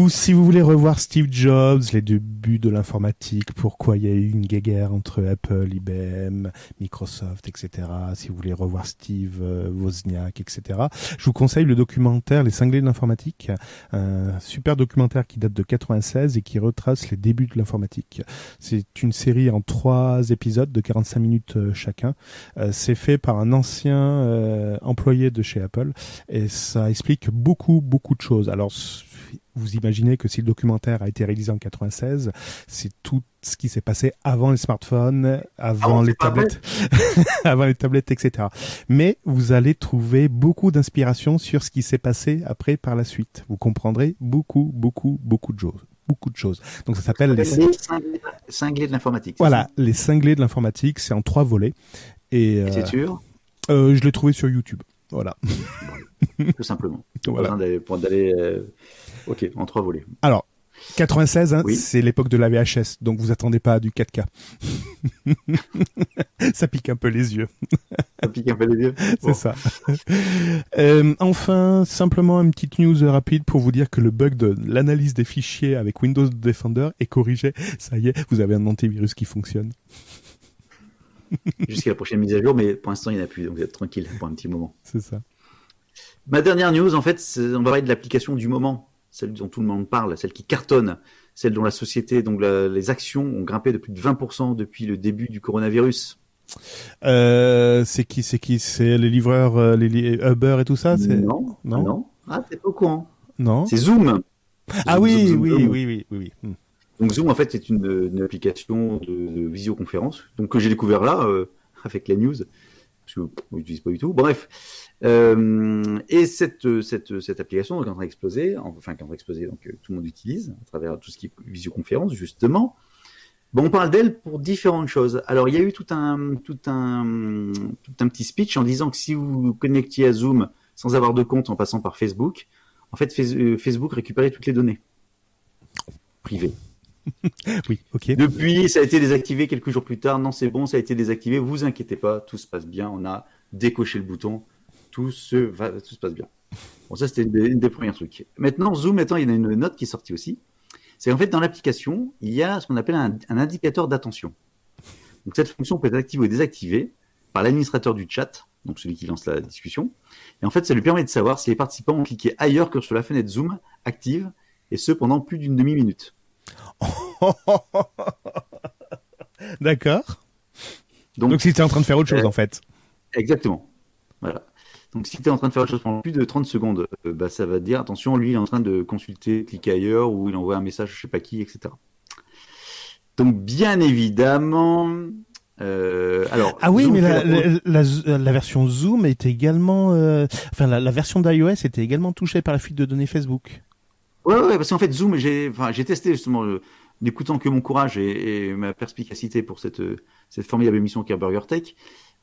Si vous voulez revoir Steve Jobs, les débuts de l'informatique, pourquoi il y a eu une guéguerre entre Apple, IBM, Microsoft, etc. Si vous voulez revoir Steve Wozniak, etc. Je vous conseille le documentaire Les Cinglés de l'informatique, un super documentaire qui date de 96 et qui retrace les débuts de l'informatique. C'est une série en 3 épisodes de 45 minutes chacun. C'est fait par un ancien employé de chez Apple et ça explique beaucoup de choses. Alors, vous imaginez que si le documentaire a été réalisé en 96, c'est tout ce qui s'est passé avant les smartphones, avant les tablettes, avant les tablettes, etc. Mais vous allez trouver beaucoup d'inspiration sur ce qui s'est passé après par la suite. Vous comprendrez beaucoup de choses. Beaucoup de choses. Donc ça s'appelle les cinglés de l'informatique. Voilà, les cinglés de l'informatique, c'est en 3 volets. Et c'est sûr. Je l'ai trouvé sur YouTube. Voilà. Tout simplement. Voilà. Ok, en 3 volets. Alors, 96, oui. C'est l'époque de la VHS, donc vous attendez pas à du 4K. Ça pique un peu les yeux. Ça pique un peu les yeux. C'est ça. Enfin, simplement une petite news rapide pour vous dire que le bug de l'analyse des fichiers avec Windows Defender est corrigé. Ça y est, vous avez un antivirus qui fonctionne. Jusqu'à la prochaine mise à jour, mais pour l'instant, il n'y en a plus, donc vous êtes tranquille pour un petit moment. C'est ça. Ma dernière news, en fait, on va parler de l'application du moment, celle dont tout le monde parle, celle qui cartonne, celle dont la société, donc les actions ont grimpé de plus de 20% depuis le début du coronavirus. C'est qui? C'est les livreurs, les Uber et tout ça? Non. Ah, t'es pas au courant. Non. C'est Zoom. Ah oui. Donc Zoom, en fait, c'est une application de visioconférence, donc que j'ai découvert là avec la news, parce que je n'utilise pas du tout. Bref, et cette application donc, est en train d'exploser, donc tout le monde utilise à travers tout ce qui est visioconférence justement. Bon, on parle d'elle pour différentes choses. Alors, il y a eu tout un petit speech en disant que si vous vous connectiez à Zoom sans avoir de compte en passant par Facebook, en fait, Facebook récupérait toutes les données privées. Oui, ok. Depuis, ça a été désactivé quelques jours plus tard. Non, c'est bon, ça a été désactivé. Vous inquiétez pas, tout se passe bien. On a décoché le bouton. Tout se passe bien. Bon, ça, c'était une des premiers trucs. Maintenant, Zoom, il y en a une note qui est sortie aussi. C'est en fait, dans l'application, il y a ce qu'on appelle un indicateur d'attention. Donc, cette fonction peut être activée ou désactivée par l'administrateur du chat, donc celui qui lance la discussion. Et en fait, ça lui permet de savoir si les participants ont cliqué ailleurs que sur la fenêtre Zoom active, et ce, pendant plus d'une demi-minute. D'accord. Donc si tu es en train de faire autre chose, en fait. Exactement. Voilà. Donc si tu es en train de faire autre chose pendant plus de 30 secondes, ça va te dire, attention, lui, il est en train de consulter, cliquer ailleurs, ou il envoie un message, je sais pas qui, etc. Donc, bien évidemment... ah oui, mais la version Zoom était également... la version d'iOS était également touchée par la fuite de données Facebook. Ouais, parce qu'en fait, Zoom, j'ai testé justement, n'écoutant que mon courage et ma perspicacité pour cette formidable émission qu'est Burger Tech.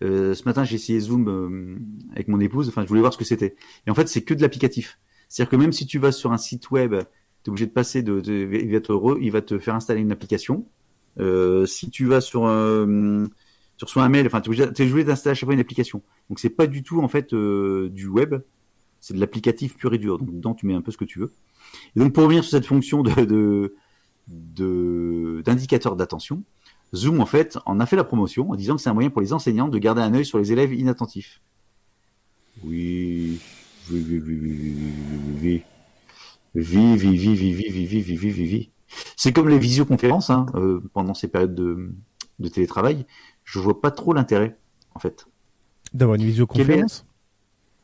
Ce matin, j'ai essayé Zoom avec mon épouse. Enfin, je voulais voir ce que c'était. Et en fait, c'est que de l'applicatif. C'est-à-dire que même si tu vas sur un site web, tu es obligé de passer il va te faire installer une application. Si tu vas sur un mail, enfin, tu es obligé d'installer à chaque fois une application. Donc, c'est pas du tout en fait du web. C'est de l'applicatif pur et dur. Donc, dedans, tu mets un peu ce que tu veux. Et donc, pour revenir sur cette fonction d'indicateur d'attention, Zoom, en fait, en a fait la promotion en disant que c'est un moyen pour les enseignants de garder un œil sur les élèves inattentifs. Oui. C'est comme les visioconférences, pendant ces périodes de télétravail. Je vois pas trop l'intérêt, en fait. D'avoir une visioconférence ?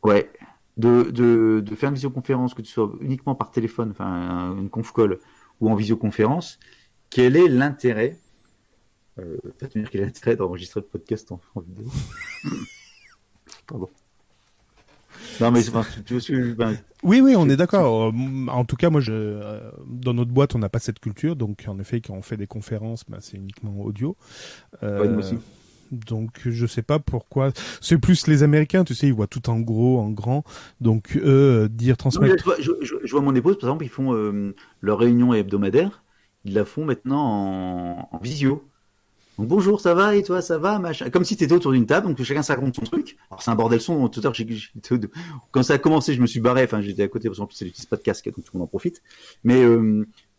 Ouais. De faire une visioconférence, que tu sois uniquement par téléphone, enfin une conf call ou en visioconférence, quel est l'intérêt peut-être me dire quel est l'intérêt d'enregistrer le podcast en vidéo. Pardon. Non, mais enfin, tu veux suivre, Oui, on est d'accord. En tout cas, moi, dans notre boîte, on n'a pas cette culture. Donc, en effet, quand on fait des conférences, c'est uniquement audio. ouais, moi aussi. Donc, je sais pas pourquoi. C'est plus les Américains, tu sais, ils voient tout en gros, en grand. Donc, eux, Non, mais transmettre. je vois mon épouse, par exemple, ils font leur réunion hebdomadaire. Ils la font maintenant en visio. Donc bonjour, ça va et toi, ça va, machin. Comme si t'étais autour d'une table, donc chacun se raconte son truc. Alors c'est un bordel son. Tout à l'heure, quand ça a commencé, je me suis barré. Enfin, j'étais à côté parce qu'en plus, ils n'utilisent pas de casque, donc tout le monde en profite. Mais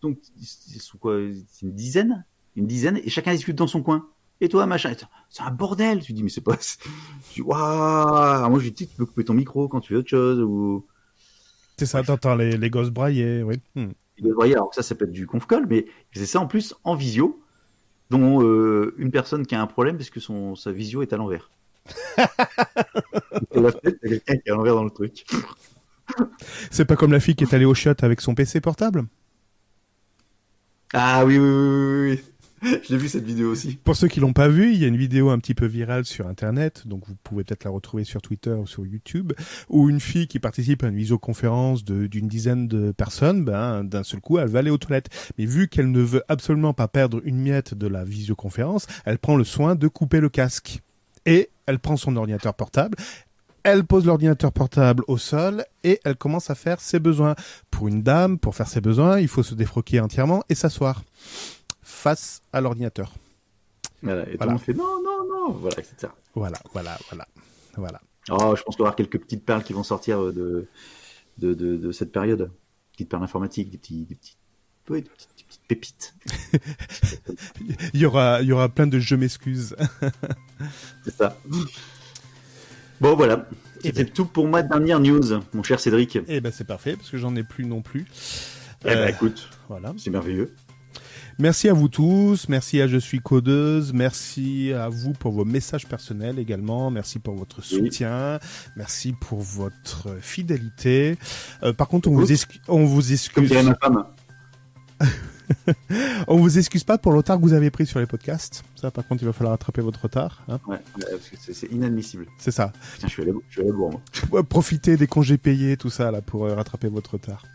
donc ils sont quoi, c'est une dizaine, et chacun discute dans son coin. Et toi, machin. C'est un bordel. Tu dis mais c'est pas. Tu dis waouh. Moi, je dis tu peux couper ton micro quand tu fais autre chose ou. C'est ça, t'entends les gosses brailler, oui. Ils devraient, alors que ça peut être du conf-call, mais ils faisaient ça en plus en visio. Dont une personne qui a un problème parce que sa visio est à l'envers. La fête, il y a quelqu'un qui est à l'envers dans le truc. C'est pas comme la fille qui est allée au shot avec son PC portable. Ah oui. Je l'ai vu cette vidéo aussi. Pour ceux qui l'ont pas vu, il y a une vidéo un petit peu virale sur Internet, donc vous pouvez peut-être la retrouver sur Twitter ou sur YouTube, où une fille qui participe à une visioconférence d'une dizaine de personnes, d'un seul coup, elle va aller aux toilettes. Mais vu qu'elle ne veut absolument pas perdre une miette de la visioconférence, elle prend le soin de couper le casque. Et elle prend son ordinateur portable, elle pose l'ordinateur portable au sol et elle commence à faire ses besoins. Pour une dame, pour faire ses besoins, il faut se défroquer entièrement et s'asseoir face à l'ordinateur. Voilà, et tout le monde fait non, voilà, etc. Voilà. Oh, je pense qu'il va y avoir quelques petites perles qui vont sortir de cette période. Petites perles informatiques, des petites pépites. il y aura plein de je m'excuse. C'est ça. Bon, voilà. C'était tout pour ma dernière news, mon cher Cédric. Eh ben c'est parfait, parce que j'en ai plus non plus. Écoute, voilà. C'est merveilleux. Merci à vous tous, merci à Je suis codeuse, merci à vous pour vos messages personnels également, merci pour votre soutien, merci pour votre fidélité. Par contre, on vous excuse. Comme dirait ma femme. On vous excuse pas pour le retard que vous avez pris sur les podcasts. Ça, par contre, il va falloir rattraper votre retard. Hein. Ouais, parce que c'est inadmissible. C'est ça. Putain, je suis à la bourre, moi. Profitez des congés payés, tout ça, là, pour rattraper votre retard.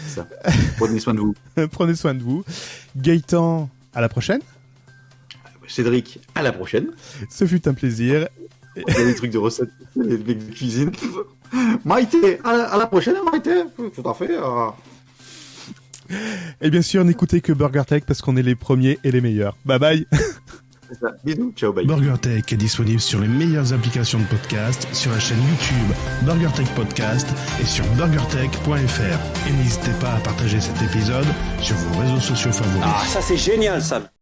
Ça. Prenez soin de vous. Prenez soin de vous. Gaëtan, à la prochaine. Cédric, à la prochaine. Ce fut un plaisir. Il y a des trucs de recettes, des mecs de cuisine. Maïté, à la prochaine, Maïté. Tout à fait. Et bien sûr, n'écoutez que BurgerTech parce qu'on est les premiers et les meilleurs. Bye bye. C'est ça. Bisous, ciao, bye. BurgerTech est disponible sur les meilleures applications de podcast, sur la chaîne YouTube BurgerTech Podcast et sur burgertech.fr. Et n'hésitez pas à partager cet épisode sur vos réseaux sociaux favoris. Ah, ça c'est génial ça.